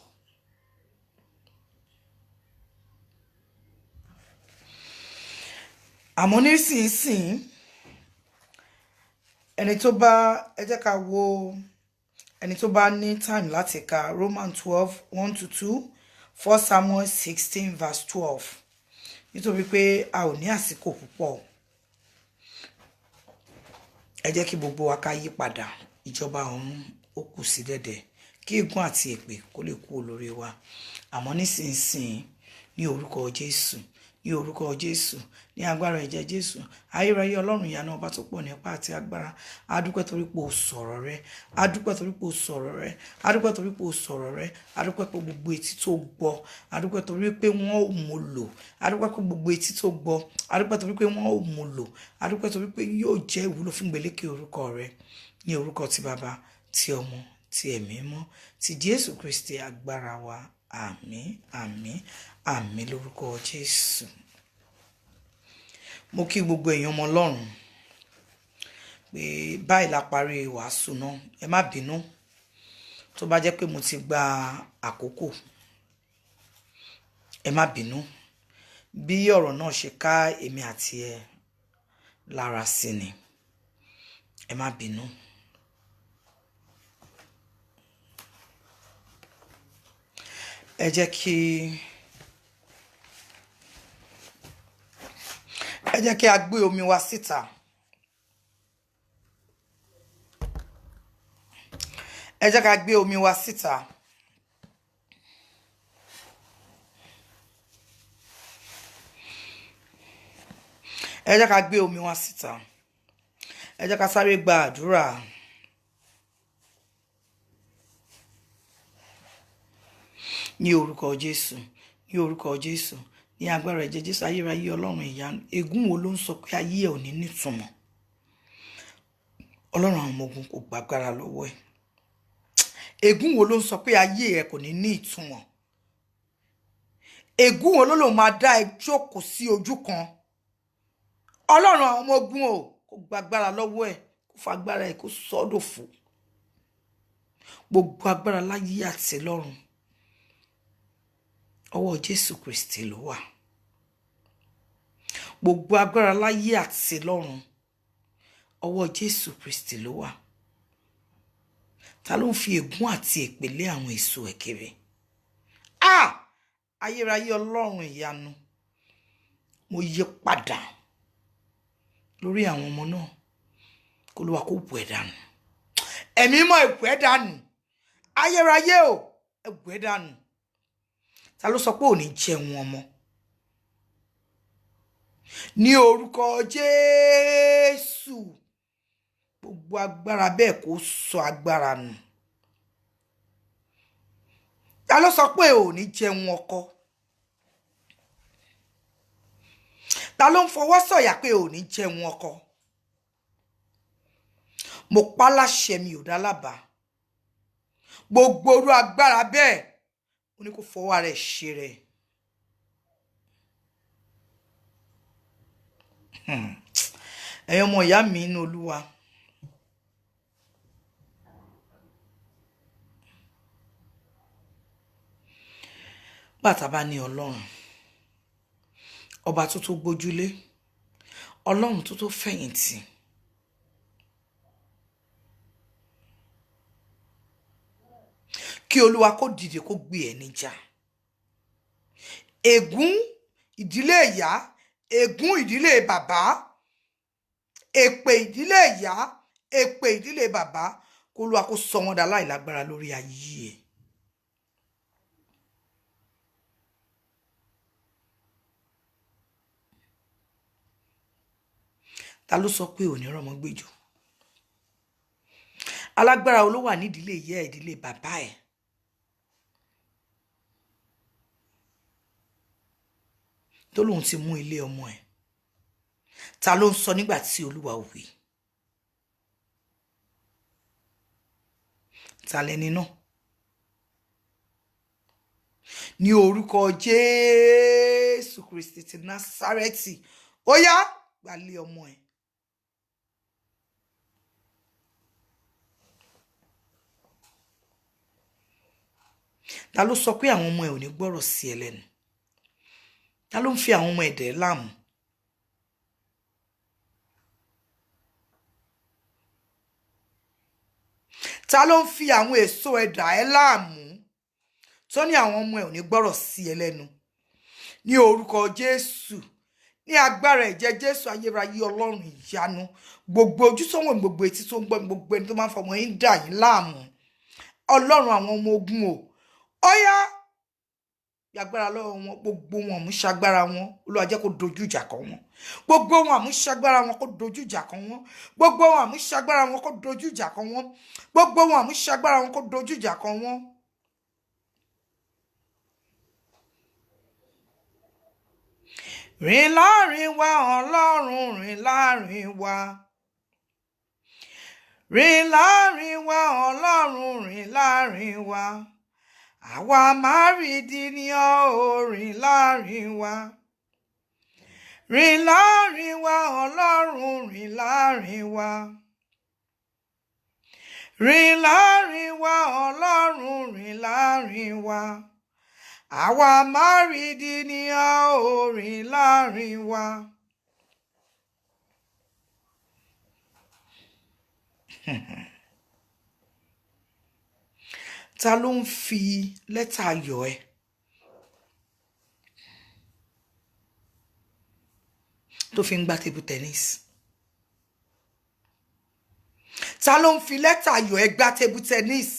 Àmọ́ nísinsìnyí, ẹni tó bá ẹ jẹ́ ká wo ẹni tó bá ní time láti ka Romans 12:1-2, 1 Samuel 16:12. Nítorí pé a ò ní àsìkò púpọ̀. Ẹ jẹ́ kí gbogbo wa ká yí padà. Ìjọba ọ̀run ó kù sí dẹ̀dẹ̀. Kí ègún àti èpè kó lè kú olórí wa. Àmọ́ nísinsìnyí, ní orúkọ Jésù, ní orúkọ Jésù, ní agbára ẹ̀jẹ̀ Jésù, ayérayé Ọlọ́run ìyanu ọba tó pọ̀ nípa àti agbára. A dúpẹ́ torí pé o sọ̀rọ̀ rẹ. A dúpẹ́ torí pé o sọ̀rọ̀ rẹ. A dúpẹ́ torí pé o sọ̀rọ̀ rẹ. A dúpẹ́ pé gbogbo etí tó gbọ́. A dúpẹ́ torí pé wọ́n ò mú lò. A dúpẹ́ pé gbogbo etí tó gbọ́. A dúpẹ́ torí pé wọ́n ò mú lò. A dúpẹ́ torí pé yóò jẹ́ ìwúlò fún gbèlékè orúkọ rẹ. Ní orúkọ ti Baba, ti Ọmọ, ti Ẹ̀mí Mímọ́, ti Jésù Kristi agbára wa. Àmín, àmín, àmín lórúkọ Jésù. Mo kí gbogbo èèyàn ọmọ Ọlọ́run pé báyìí la parí wàásù náà. Ẹ má bínú tó bá jẹ́ pé mo ti gba àkókò. Ẹ má bínú bí ọ̀rọ̀ náà ṣe ká èmi àti ẹ lára sí ni. Ẹ má bínú. Ẹ jẹ́ kí a gbé omi wa síta. Ẹ jẹ́ ká gbé omi wa síta. Ẹ jẹ́ ká gbé omi wa síta. Ẹ jẹ́ ká sáré gba àdúrà. Ní orúkọ Jésù, ní orúkọ Jésù, ní agbára ẹ̀jẹ̀ Jésù, ayérayé Ọlọ́run ìyanu. Ègún wo ló ń sọ pé ayé ẹ̀ ò ní nítumọ̀? Ọlọ́run àwọn ọmọ ogun kò gbàgbára lọ́wọ́ ẹ̀. Ègún wo ló ń sọ pé ayé ẹ̀ kò ní ní ìtumọ̀? Ègún wo ló lò máa dá ẹ jókòó sí ojú kan? Ọlọ́run àwọn ọmọ ogun ò kò gbàgbára lọ́wọ́ ẹ̀, kò fagbára ẹ̀ kó sọ́dọ̀fò. gbogbo agbára láyé àti lọ́run ọwọ́ Jésù Kristi ló wà. Gbogbo agbára láyé àti lọ́run ọwọ́ Jésù Kristi ló wà. Ta ló ń fi ègún àti èpè lé àwọn èso ẹ̀ kiri? Ayérayé Ọlọ́run ìyanu, mo yí padà lórí àwọn ọmọ náà, kó Olúwa kó bù ẹ́ dànù. Ẹ̀mí mọ́ ẹ̀bù ẹ́ dànù. Ayérayé o, ẹ̀bù ẹ́ dànù. Ta ló sọ pé ò ní jẹun ọmọ? Ní orúkọ Jésù, gbogbo agbára bẹ́ẹ̀ kó sọ agbára nù. Ta ló sọ pé ò ní jẹun ọkọ? Ta ló ń fọwọ́ sọ̀yà pé ò ní jẹun ọkọ? Mo pa láṣẹ, mi ò dá lábàá. Gbogbo orú agbára bẹ́ẹ̀ ó ní kó fọwọ́ rẹ̀ ṣe rẹ̀. Ẹ̀yin ọmọ ìyá mi nínú Olúwa, bàtà bá ní Ọlọ́run, ọba tó tó gbójúlé, Ọlọ́run tó tó fẹ̀yìntì, kí Olúwa kó dìde kó gbé ẹ níjà. Ègún ìdílé ìyá, ègún ìdílé bàbá, èpè ìdílé ìyá, èpè ìdílé bàbá, kó Olúwa kó sọ wọ́n dà láìlágbára lórí ayé ẹ. Ta ló sọ pé ò ní rọ́mọ gbéjọ? Alágbára wo ló wà nídìílé ìyá ẹ, ìdílé bàbá ẹ, tó lóun ti mú ilé ọmọ ẹ? Ta ló ń sọ nígbà tí Olúwa ò wí? Ta lẹni náà? Ní orúkọ Jésù Kristi ti Násárẹ́tì, ó yá gbalé ọmọ ẹ. Ta ló sọ pé àwọn ọmọ ẹ ò ní gbọ́rọ̀ sí ẹ lẹ́nu? Ta ló ń fi àwọn ọmọ ẹ̀dẹ̀ láàmú? Ta ló ń fi àwọn èso ẹ̀dà ẹ láàmú tó ní àwọn ọmọ ẹ ò ní gbọ́rọ̀ sí ẹ lẹ́nu? Ní orúkọ Jésù, ní agbára ẹ̀jẹ̀ Jésù, ayérayé Ọlọ́run ìyanu, gbogbo ojú tó ń wò mí, gbogbo etí tó ń gbọ́ mi, gbogbo ẹni tó máa ń fọmọ yín dà yín láàmú, Ọlọ́run àwọn ọmọ ogun o, ó yá agbára lọ́wọ́ wọn, gbogbo wọn àmúṣagbára wọn, Olúwa jẹ́ kó dojú ìjà kọ wọn. Gbogbo wọn àmúṣagbára wọn kó dojú ìjà kọ wọn. Gbogbo wọn àmúṣagbára wọn kó dojú ìjà kọ wọn. Gbogbo wọn àmúṣagbára wọn kó dojú ìjà kọ wọn. Rìn láàrin wa Ọlọ́run, rìn láàrin wa. Rìn láàrin wa Ọlọ́run, rìn láàrin wa. Àwa márìdí ni ọ́ o, rìn láàrin wa. Rìn láàrin wa Ọlọ́run, rìn láàrin wa. Rìn láàrin wa Ọlọ́run, rìn láàrin wa. Àwa márìdí ni ọ́ o, rìn láàrin wa. Ta ló ń fi lẹ́tà ayọ̀ ẹ tó fi ń gbá table tennis? Ta ló ń fi lẹ́tà ayọ̀ ẹ gbá table tennis?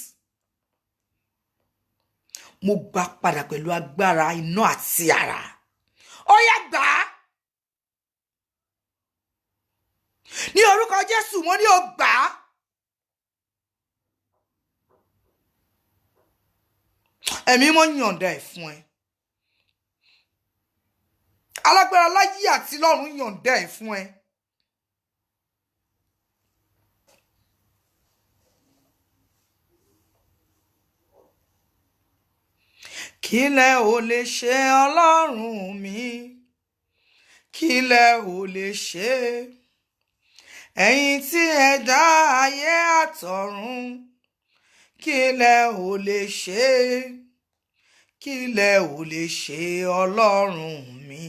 Mo gbà padà pẹ̀lú agbára iná àti àrá. Ó yá gbà á. Ní orúkọ Jésù, mo ní ó gbà á. Ẹ̀mí mọ́ yọ̀ǹda ẹ̀ fún ẹ. Alágbára láyé àti lọ́run yọ̀ǹda ẹ̀ fún ẹ. Kí lẹ ò lè ṣe Ọlọ́run mi? Kí lẹ ò lè ṣe? Ẹ̀yin tí ẹ dá ayé àtọ̀run. kí lẹ ò lè ṣe, kí lẹ ò lè ṣe ọlọ́run mi,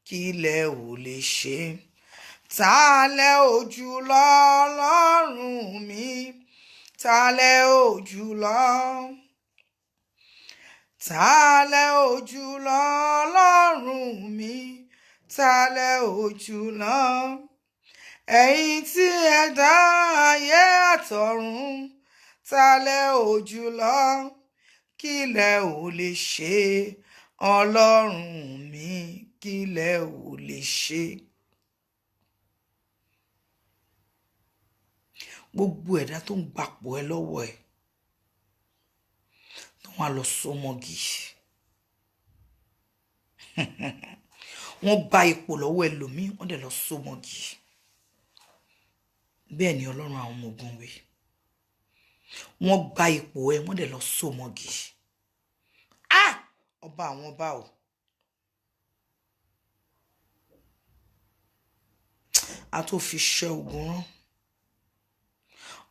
kí lẹ ò lè ṣe. Ta lẹ ò jùlọ ọlọ́run mi, ta lẹ ò jùlọ. Ta lẹ ò jùlọ ọlọ́run mi, ta lẹ ò jùlọ. Ẹ̀yin tí ẹ dá ayé àtọ̀run, ta lẹ ò jùlọ. Kí lẹ ò lè ṣe ọlọ́run mi, kí lẹ ò lè ṣe. Gbogbo ẹ̀dá tó ń gbapò ẹ lọ́wọ́ ẹ tó wá lọ sọmọgì wọ́n gba ipò lọ́wọ́ ẹlòmíì wọ́n dẹ̀ lọ sọmọgì. Bẹ́ẹ̀ ni Ọlọ́run àwọn ọmọ ogun wí. Wọ́n gba ipò ẹ wọ́n dẹ̀ lọ sọmọgì. Ọba àwọn ọba o. A tó fi ṣẹ́ ogun rán.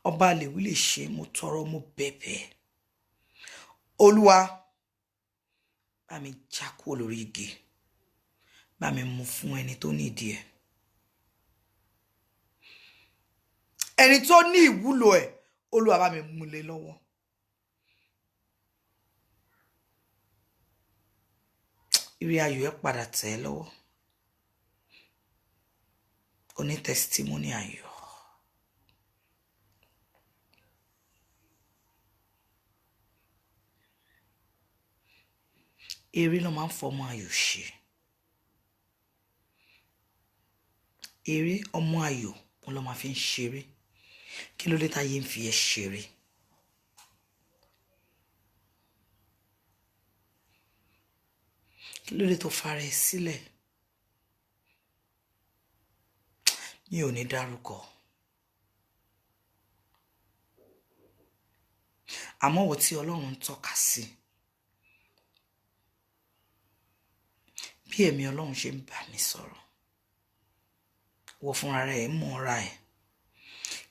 Ọba lè wí lè ṣe, mo tọrọ mo bẹ̀bẹ̀. Olúwa bá mi já kúrò lórí igi, bá mi mú fún ẹni tó nídìí ẹ̀. Ẹni tó ní ìwúlò ẹ̀, Olúwa bá mi mú lé lọ́wọ́. Ire ayọ̀ ẹ padà tẹ̀ ẹ́ lọ́wọ́. Oní testimony ayọ̀. Èrè ló máa ń fọmọ ayọ̀ ṣe. Èrè ọmọ ayọ̀ wọn ló máa fi ń ṣeré. Kí ló dé táyé ń fi ẹ́ ṣeré? Kí ló dé tó fara ẹ sílẹ̀? Mi ò ní dárúkọ. Àmọ́ wọ́n tí Ọlọ́run ń tọ́ka sí. Bí ẹ̀mí Ọlọ́run ṣe ń bá mi sọ̀rọ̀. Wọ́n fúnra rẹ̀ mọ̀ ọ́ra ẹ̀.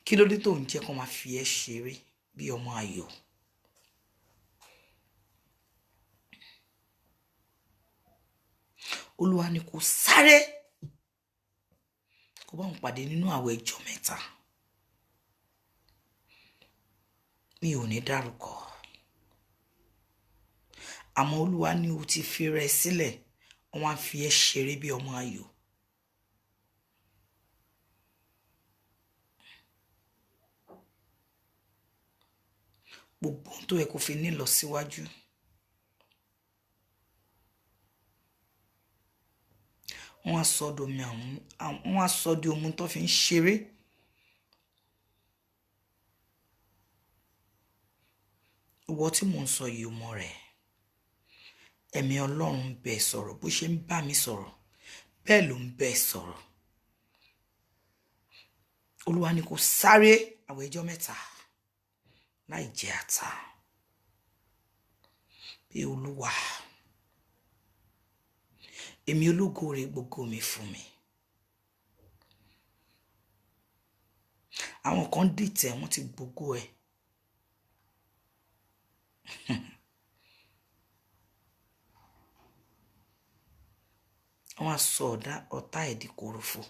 Kí ló dé tó ń jẹ́ kó máa fi ẹ́ ṣeré bí ọmọ ayọ̀? Olúwa ni kò sáré. Kó bá wọn pàdé nínú àwẹ̀ ọjọ́ mẹ́ta. Mi ò ní dárúkọ. Àmọ́ Olúwa ni ó ti fi rẹ̀ sílẹ̀, wọ́n á fi ẹ́ ṣeré bí ọmọ ayọ̀. Gbogbo ohun tó yẹ kó fi ní lọ síwájú. Wọ́n á sọ domi àwọn, wọ́n á sọ di ohun tó fi ń ṣeré. Ìwọ tí mò ń sọ yìí ọmọ rẹ̀. Ẹ̀mí Ọlọ́run ń bẹ sọ̀rọ̀ bó ṣe ń bá mi sọ̀rọ̀. Bẹ́ẹ̀ ló ń bẹ sọ̀rọ̀. Olúwa ni kò sáré àwẹ̀ ọjọ́ mẹ́ta láì jẹ ata. Bí Olúwa, èmi ológo rẹ̀ gbogbo mi fún mi. Àwọn kan dìtẹ̀ wọ́n ti gbogbo ẹ̀. Wọ́n á sọ ọ̀tá ẹ̀ di kòròfo.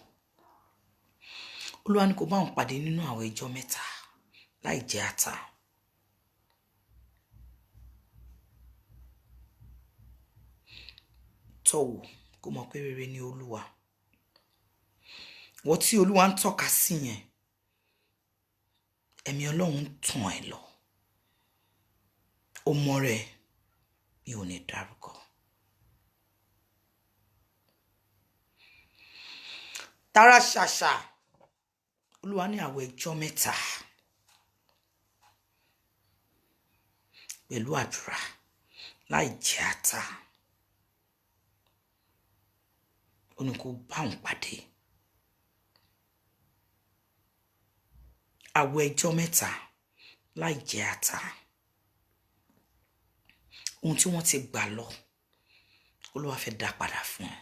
Olúwa ni kò bá wọn pàdé nínú àwẹ̀ ọjọ́ mẹ́ta láì jẹ ata. Tọ̀wò kó mọ̀ pé rere ni Olúwa. Wọ́n tí Olúwa ń tọ́ka sí yẹn, ẹ̀mí Ọlọ́run tàn ẹ́ lọ. Ọmọ rẹ̀ mi ò ní dárúkọ. Tara ṣàṣà. Olúwa ní àwẹ̀ ọjọ́ mẹ́ta pẹ̀lú àdúrà láì jẹ ata. Ó ní kó bá wọn pàdé. Àwẹ̀ ọjọ́ mẹ́ta láì jẹ ata. Ohun tí wọ́n ti gbà lọ, Olúwa fẹ́ dá padà fún ẹ.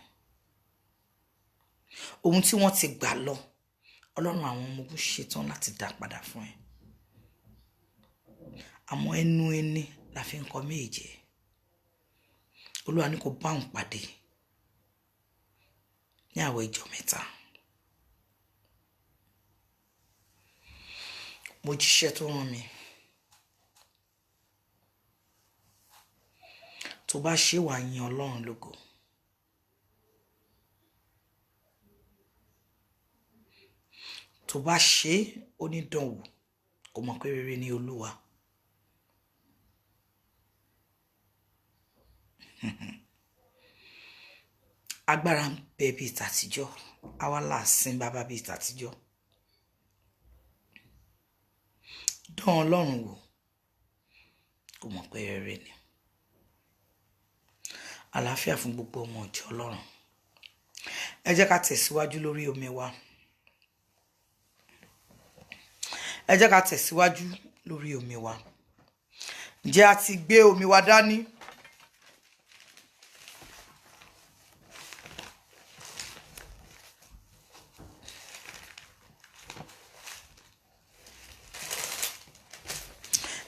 Ohun tí wọ́n ti gbà lọ, Ọlọ́run àwọn ọmọ ogun ṣetán láti dá padà fún ẹ. àmọ́ ẹnu ẹni la fi ń kọ méje. Olúwa ní kó bá òun pàdé ní àwẹ̀ ìjọ mẹ́ta. Mo jíṣẹ́ tó rán mi. Tó bá ṣe wà yìn Ọlọ́run lógo. Tó bá ṣe onídànwò kò mọ̀ pé rere ni Olúwa. Agbára ń bẹ bí tàtijọ́, àwa là sin bàbá bí tàtijọ́. Dán Ọlọ́run wò kò mọ̀ pé rere ni. Àlàáfíà fún gbogbo ọmọ ìjọ Ọlọ́run. Ẹ jẹ́ ká tẹ̀síwájú lórí omi wa. Ẹ jẹ́ ká tẹ̀síwájú lórí omi wa. Ǹjẹ́ a ti gbé omi wa dání?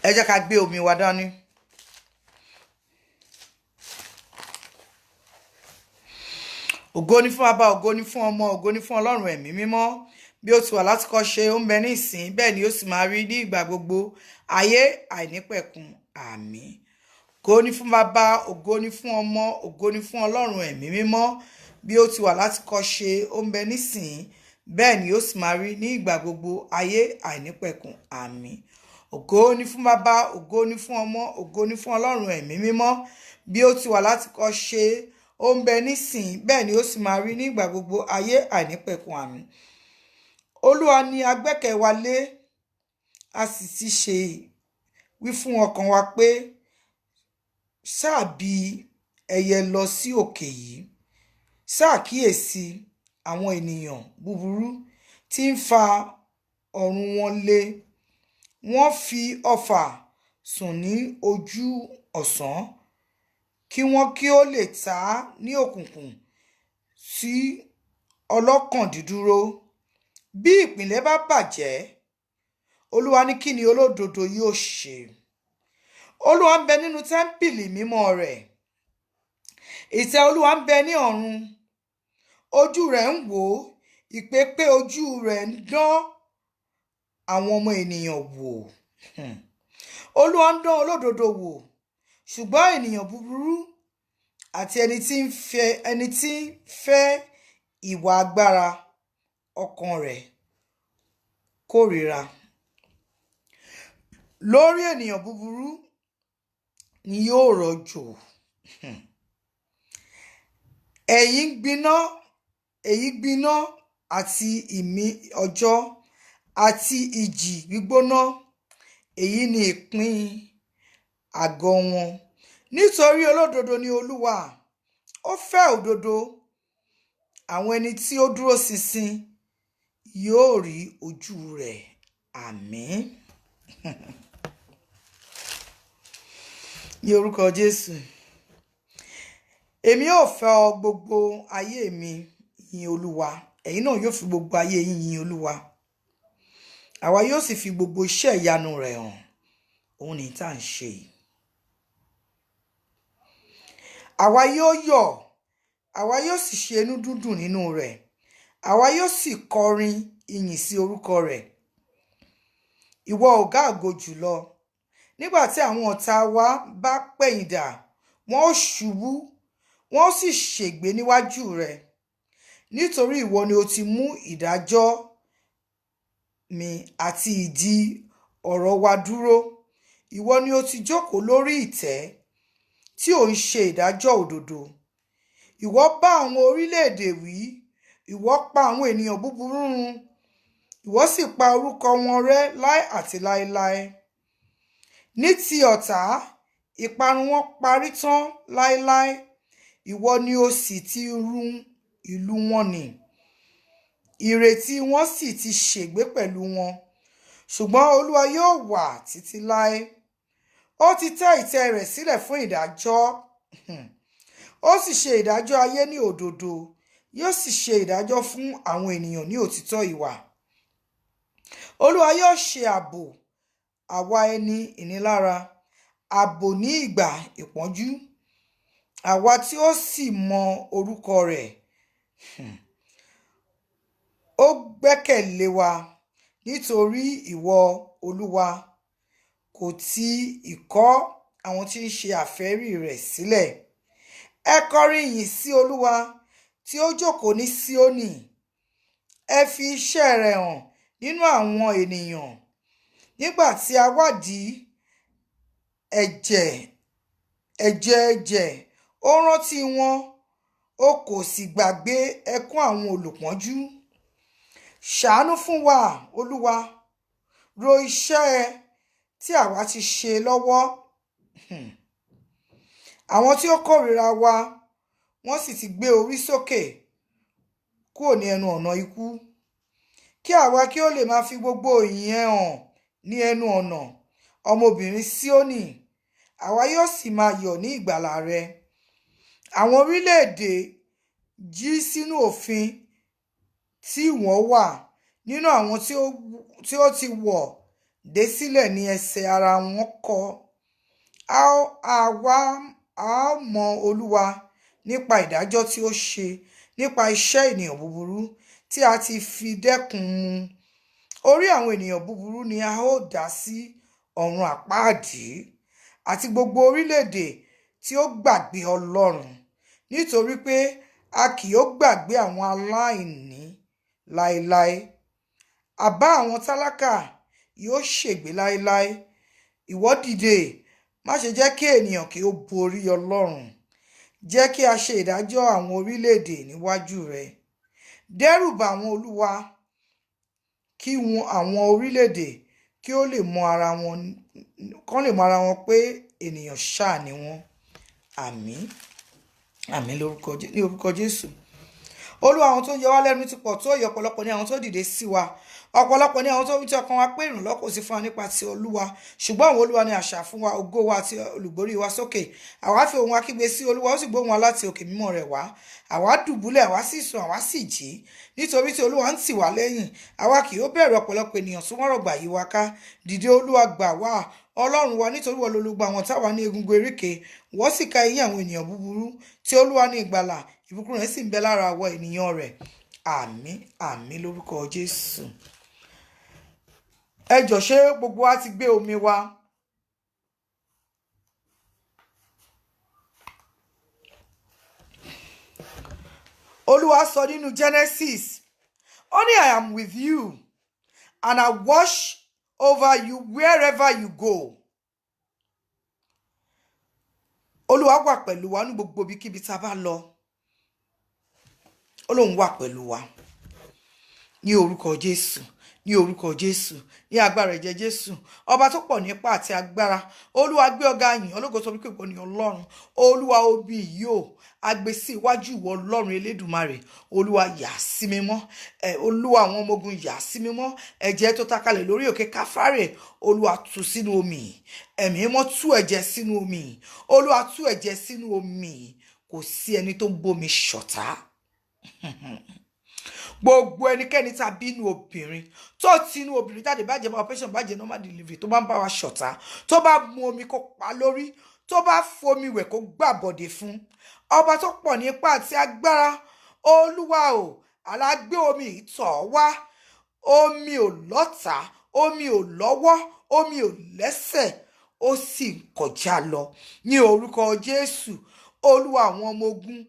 Ẹ jẹ́ ká gbé omi wa dání. Ògo ni fún Baba, ògo ni fún Ọmọ, ògo ni fún Ọlọ́run ẹ̀mí mímọ́. Bí ó ti wà láti kọ́ ṣe, ó ń bẹ ní ìsìn, bẹ́ẹ̀ ni ó sì máa rí ní ìgbà gbogbo, ayé àìnípẹ̀kun. Àmín. Ògo ni fún Baba, ògo ni fún Ọmọ, ògo ni fún Ọlọ́run ẹ̀mí mímọ́. Bí ó ti wà láti kọ́ ṣe, ó ń bẹ ní ìsìn, bẹ́ẹ̀ ni ó sì máa rí ní ìgbà gbogbo, ayé àìnípẹ̀kun. Àmín. Ògo ni fún Baba, ògo ni fún Ọmọ, ògo ni fún Ọlọ́run ẹ̀mí mímọ́. Bí ó ti wà láti kọ́ ṣe, ó ń bẹ nísìn, bẹ́ẹ̀ ni ó sì máa rí ní ìgbà gbogbo, ayé àìnípẹ̀kun. Àmín. Olúwa ni agbẹ́kẹ̀ wa lé, a sì ti ṣe wí fún ọkàn wa pé sáà bí ẹyẹ lọ sí òkè yìí, sáà kíyèsí àwọn ènìyàn búburú tí ń fa ọrùn wọn lé. Wọ́n fi ọfà sùn ní ojú ọ̀sán, kí wọ́n kí ó lè ta ní òkùnkùn sí ọlọ́kàn dídúró. Bí ìpìlẹ̀ bá bàjẹ́, Olúwa ní kí ni olódodo yóò ṣe? Olúwa ń bẹ nínú tẹ́ḿpìlì mímọ́ rẹ̀. Ìtẹ́ Olúwa ń bẹ ní ọ̀run. Ojú rẹ̀ ń wò, ìpépé ojú rẹ̀ ń dán àwọn ọmọ ènìyàn wò. Olúwa ń dán olódodo wò, ṣùgbọ́n ènìyàn búburú àti ẹni tí ń fẹ́ ìwà agbára ọkàn rẹ̀ kórìíra. Lórí ènìyàn búburú ni yóò rọ̀jò. Èyí gbiná àti ìmí ọjọ́ àti ìjì gbígbóná. Èyí ni ìpín àgọ́ wọn. Nítorí olódodo ni Olúwa, ó fẹ́ òdodo. Àwọn ẹni tí ó dúró ṣinṣin yóò rí ojú rẹ̀. Àmín. Ní orúkọ Jésù. Èmi yóò fẹ́ ọ gbogbo ayé mi yìn Olúwa. Ẹ̀yin náà yóò fi gbogbo ayé yín yìn Olúwa. Àwa yóò sì fi gbogbo iṣẹ́ ìyanu rẹ̀ hàn. Òun ni tá à ń ṣe yìí. Àwa yóò yọ̀, àwa yóò sì ṣe inú dúndùn nínú rẹ̀. Àwa yóò sì kọrin ìyìn sí orúkọ rẹ̀. Ìwọ ọ̀gá ògo jùlọ. Nígbà tí àwọn ọ̀tá wa bá pẹ̀yìndà, wọn ó ṣubú, wọn ó sì ṣègbé níwájú rẹ̀. Nítorí ìwọ ni o ti mú ìdájọ́ mi àti ìdí ọ̀rọ̀ wa dúró. Ìwọ ni o ti jókòó lórí ìtẹ́ tí ò ń ṣe ìdájọ́ òdodo. Ìwọ bá àwọn orílẹ̀-èdè wí, ìwọ pa àwọn ènìyàn búburú run, ìwọ sì pa orúkọ wọn rẹ́ láé àti láéláé. Ní ti ọ̀tá, ìparun wọn parí tán láéláé. Ìwọ ni o sì ti run ìlú wọn nì. Ìrètí wọn sì ti ṣègbé pẹ̀lú wọn. Ṣùgbọ́n Olúwa yóò wà títí láé. Ó ti tẹ́ ìtẹ́ rẹ̀ sílẹ̀ fún ìdájọ́. Ó sì ṣe ìdájọ́ ayé ní òdodo. Yóò sì ṣe ìdájọ́ fún àwọn ènìyàn ní òtítọ́ ìwà. Olúwa yóò ṣe ààbò àwa ẹni ìnilára, ààbò ní ìgbà ìpọ́njú, àwa tí ó sì mọ orúkọ rẹ̀. Ó gbẹ́kẹ̀lé wa nítorí ìwọ, Olúwa, kò ti ìkọ̀ àwọn tí ń ṣe àfẹ́rí rẹ̀ sílẹ̀. Ẹ kọrin ìyìn sí Olúwa tí ó jókòó ní Síónì. Ẹ fi iṣẹ́ rẹ̀ hàn nínú àwọn ènìyàn. Nígbà tí a wádìí ẹ̀jẹ̀, ó rántí wọn, ó kò sì gbàgbé ẹkún àwọn olùpọ́njú. Ṣàánú fún wa, Olúwa, ro iṣẹ́ tí àwa ti ṣe lọ́wọ́. Àwọn tí ó kórìíra wa, wọ́n sì ti gbé orí sókè kúrò ní ẹnu ọ̀nà ikú. Kí àwa kí ó lè máa fi gbogbo ìyìn hàn ní ẹnu ọ̀nà ọmọbìnrin Síónì, àwa yóò sì máa yọ̀ ní ìgbàlà rẹ. Àwọn orílẹ̀-èdè jí sínú òfin tí wọ́n wà, nínú àwọn tí ó ti wọ̀ dé sílẹ̀ ní ẹsẹ̀ ara wọn kọ́. Àwa a mọ Olúwa nípa ìdájọ́ tí ó ṣe, nípa iṣẹ́ ènìyàn búburú tí a ti fi dẹ́kun mu. Orí àwọn ènìyàn búburú ni a ó dá sí ọ̀run àpáàdì, àti gbogbo orílẹ̀-èdè tí ó gbàgbé Ọlọ́run, nítorí pé a kì yóò gbàgbé àwọn aláìní láéláé. Àbá àwọn tálákà yóò ṣègbé láéláé. Ìwọ dìde, má ṣe jẹ́ kí ènìyàn kí ó borí Ọlọ́run. Jẹ́ kí a ṣe ìdájọ́ àwọn orílẹ̀-èdè níwájú rẹ. Dẹ́rùbà àwọn Olúwa, kí àwọn orílẹ̀-èdè kí ó lè mọ ara wọn pé ènìyàn ṣáà ni wọ́n. Àmín. Àmín ní orúkọ Jésù. Olúwa, àwọn tó yọ wá lẹ́nu ti pọ̀ tó yẹ, ọ̀pọ̀lọpọ̀ ní àwọn tó dìde sí wa, ọ̀pọ̀lọpọ̀ ní àwọn tó ń tí ọkàn wa pé ìrànlọ́wọ́ kò sí fún wa nípa ti Olúwa, ṣùgbọ́n àwọn Olúwa ni àṣà fún wa, ògo wa àti olùgbórí wa sókè. Àwa fi ohùn wa kígbe sí Olúwa, ó sì gbóhùn wa láti òkè mímọ́ rẹ̀ wá. Àwa dùbúlẹ̀, àwa sì sùn, àwa sì jí, nítorí tí Olúwa ń tì wá lẹ́yìn. Àwa kì yóò bẹ̀rù ọ̀pọ̀lọpọ̀ ènìyàn tí wọ́n rọ̀gbà yí wa ká. Dìde, Olúwa, gbà wá, Ọlọ́run wa, nítorí wọ́n lolúgbà àwọn táwa ní egungun eríkè. Wọ́n sì ka eyín àwọn ènìyàn búburú. Tí Olúwa ní ìgbàlà, ìbùkún rẹ̀ sì ń bẹ lára àwa ènìyàn rẹ̀. Àmín. Àmín lórúkọ Jésù. Ẹ jọ̀ọ́, ṣé gbogbo wa ti gbé omi wa? Olúwa sọ nínú Genesis, ó ní I am with you and I watch over you wherever you go. Olúwa wà pẹ̀lú wa ní gbogbo ibikíbi tá a bá lọ. Ọlọ́run wà pẹ̀lú wa ní orúkọ Jésù, ní orúkọ Jésù, ní agbára ẹ̀jẹ̀ Jésù, ọba tó pọ̀ nípa àti agbára. Olúwa gbé ọ̀gá yìn, ológo tó bí pé ìwọ ni Ọlọ́run. Olúwa obi yìí agbe sí iwájú ìwọ Ọlọ́run Elédùmarè. Olúwa yà sí mímọ́. Olúwa àwọn ọmọ ogun yà sí mímọ́. Ẹ̀jẹ̀ tó ta kalẹ̀ lórí òkè Káfárì, Olúwa tú sínú omi. Ẹ̀mí mímọ́ tú ẹ̀jẹ̀ sínú omi. Olúwa tú ẹ̀jẹ̀ sínú omi. Kò sí ẹni tó bomi ṣọ̀tá. Gbogbo ẹnikẹ́ni tàbí inú obìnrin tó ti inú obìnrin jáde, bá jẹ́ operation, bá jẹ́ normal delivery, tó bá ń bá wa ṣọ̀tá, tó bá mu omi kó pa lórí, tó bá fomi wẹ̀ kó gbàbọ̀dé fún. Ọba tó pọ̀ ní ipá àti agbára, Olúwa o, alágbé omi ìtọ̀ wá. Omi ò lọ́tà, omi ò lọ́wọ́, omi ò lẹ́sẹ̀, ó sì kọjá lọ ní orúkọ Jésù. Olúwa àwọn ọmọ ogun,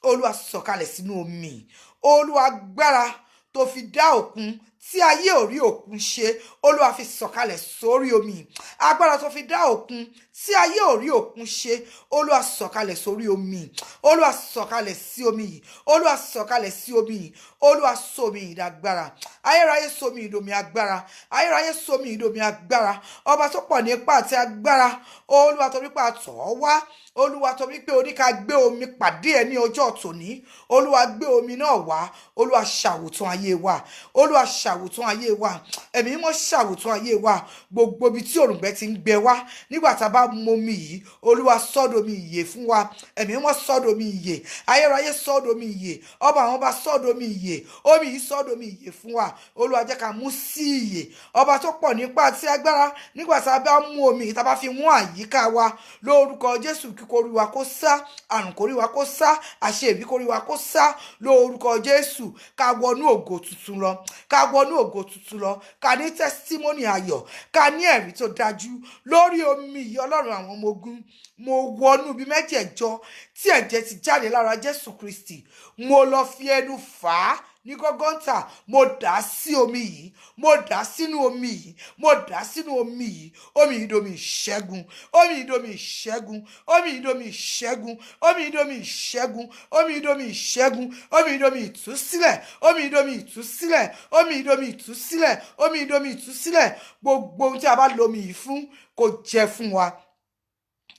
Olúwa sọ̀kalẹ̀ sínú omi. Olúwa agbára tó fi dá òkun tí ayé ò rí òkun ṣe, Olúwa fi sọ̀kalẹ̀ sórí omi. Agbára tó fi dá òkun tí ayé ò rí òkun ṣe, Olúwa sọ̀kalẹ̀ sórí omi. Olúwa sọ̀kalẹ̀ sí omi yìí. Olúwa sọ̀kalẹ̀ sí omi yìí. Olúwa sómi ìdágbára. Ayérayé sómi ìdòmí agbára. Ayérayé sómi ìdòmí agbára. Ọba tó pọ̀ ní ipá àti agbára. Olúwa torí pé a tọ̀ ọ́ wá. Olúwa torí pé o ní ká gbé omi pàdé ẹ ní ọjọ́ tòní. Olúwa gbé omi náà wá. Olúwa ṣàwòtán ayé wa. Olúwa ṣàwòtán ayé wa. Ẹ̀mí mímọ́ ṣàwòtán ayé wa. Gbogbo ibi tí òrùngbẹ ti ń gbẹ wá, nígbà tá a bá bá mu omi yìí olúwa sọ́dọ̀ mi ìyè fún wa ẹ̀mí mímọ́ sọ́dọ̀ mi ìyè ayérayé sọ́dọ̀ mi ìyè ọba àwọn ọba sọ́dọ̀ mi ìyè omi yìí sọ́dọ̀ mi ìyè fún wa olúwa jẹ́ ká mú sí ìyè ọba tó pọ̀ nípa àti agbára nígbà tá a bá mú omi yìí tá a bá fi mú àyíká wa lórúkọ jésù kí korí wa kó sá àrùn korí wa kó sá àṣebí korí wa kó sá lórúkọ jésù ká wọnú ògo tuntun lọ ká wọnú ògo tuntun lọ ká ní tẹ́sítímọ́nì ayọ̀ ká ní ẹ̀rí tó dájú lórí omi yìí ọlọ́run àwọn ọmọ ogun mo wọnú ibi mẹ́jẹ̀ẹ̀jọ tí ẹ̀jẹ̀ ti jáde lára jésù kristi mo lọ fi ẹnu fà á ní gọ́gọ́ntà mo dà á sí omi yìí mo dà á sínú omi yìí mo dà á sínú omi yìí omi yìí domi ìṣẹ́gun omi yìí domi ìṣẹ́gun omi yìí domi ìṣẹ́gun omi yìí domi ìṣẹ́gun omi yìí domi ìṣẹ́gun omi yìí domi ìtúsílẹ̀ omi yìí domi ìtúsílẹ̀ omi yìí domi ìtúsílẹ̀ omi yìí domi ìtúsílẹ̀ gbogbo ohun tí a bá lomi yìí fún kó jẹ́ fún wa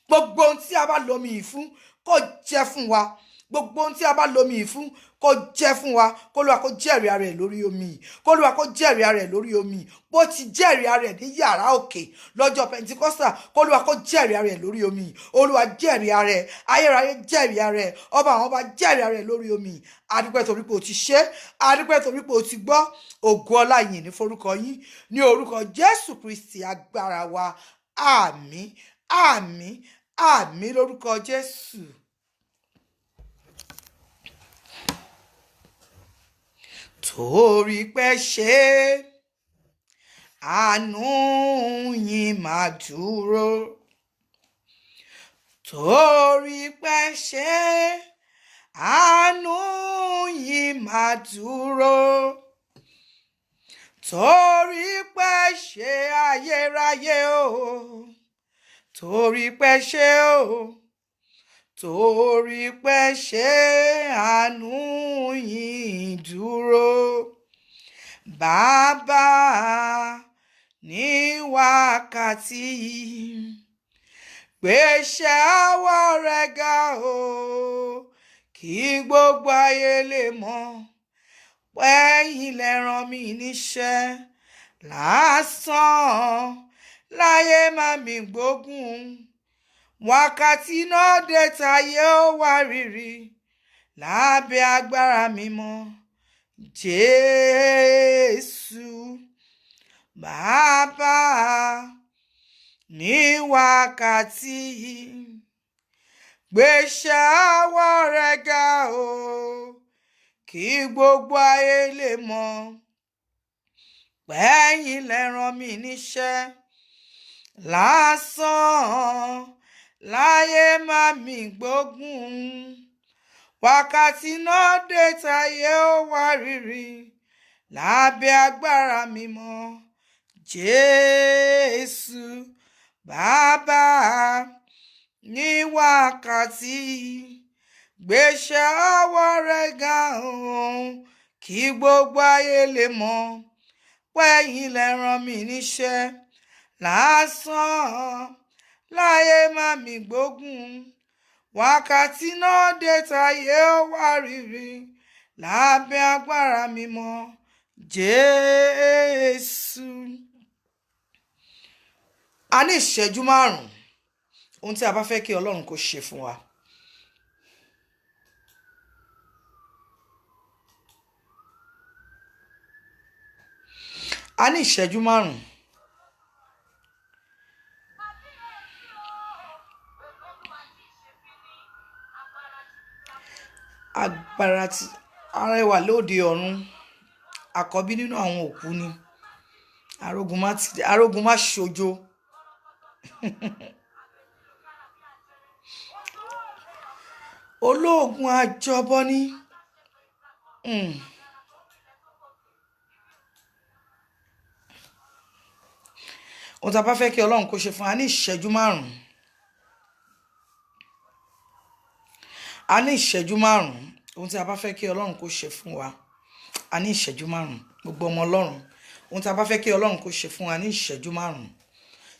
gbogbo ohun tí a bá lomi yìí fún kó jẹ́ fún wa gbogbo ohun tí a bá lomi yìí fún kó jẹ́ fún wa k'Olúwa kó jẹ́rìí ara ẹ̀ lórí omi yìí k'Olúwa kó jẹ́rìí ara ẹ̀ lórí omi yìí bó ti jẹ́rìí ara ẹ̀ ní yàrá òkè lọ́jọ́ Pentikọ́sítà k'Olúwa kó jẹ́rìí ara ẹ̀ lórí omi yìí Olúwa jẹ́rìí ara ẹ̀ ayérayé jẹ́rìí ara ẹ̀ ọba àwọn ọba jẹ́rìí ara ẹ̀ lórí omi yìí adúpẹ́ torí pé o ti ṣe adúpẹ́ torí pé o ti gbọ́ ògo ọlá yìí ní forúkọ yín ní orúkọ Jésù Kristi agbára wa àmín àmín àmín lórúkọ Jésù. Torí pé ṣe àánú yín máa dúró torí pé ṣe àánú yín máa dúró torí pé ṣe ayérayé o torí pé ṣe o torí pé ṣe àánú yín dúró bàbá ní wákàtí gbéṣẹ́ ọwọ́ rẹ̀ ga o kí gbogbo ayé lè mọ̀ pẹ́yìn lẹ rán mi níṣẹ́ lásán láyé má mi gbógun wákàtí náà dé táyé ó wá rírì lábẹ́ agbára mímọ́ Jésù bàbá ní wákàtí gbéṣẹ́ ọwọ́ rẹ̀ ga o kí gbogbo ayé lè mọ̀ pẹ́yìn lẹ rán mi níṣẹ́ lásán láyé má mi gbógun wákàtí náà dé táyé ó wá rírì lábẹ́ agbára mímọ́ Jésù bàbá ní wákàtí gbéṣẹ́ ọwọ́ rẹ̀ ga o kí gbogbo ayé lè mọ̀ pẹ́yìn lẹ rán mi níṣẹ́ lásán láyé má mi gbógun wákàtí náà dé táyé ó wá rírì lábẹ́ agbára mímọ́ Jésù. A ní ìṣẹ́jú 5 ohun tí a bá fẹ́ kí Ọlọ́run kó ṣe fún wa. A ní ìṣẹ́jú 5. Agbára tí arẹwà lóde ọ̀run àkọ́bí nínú àwọn òkú ni arógun má ṣojo olóògùn àjọbọ ní ohun tí a bá fẹ́ kí Ọlọ́run kó ṣe fún wa ní ìṣẹ́jú 5. A ní ìṣẹ́jú 5 ohun tí a bá fẹ́ kí Ọlọ́run kó ṣe fún wa a ní ìṣẹ́jú 5 gbogbo ọmọ Ọlọ́run ohun tí a bá fẹ́ kí Ọlọ́run kó ṣe fún wa ní ìṣẹ́jú 5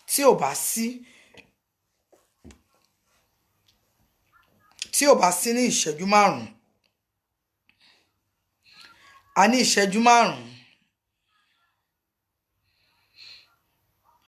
tí ò bá sí ní ìṣẹ́jú 5 a ní ìṣẹ́jú 5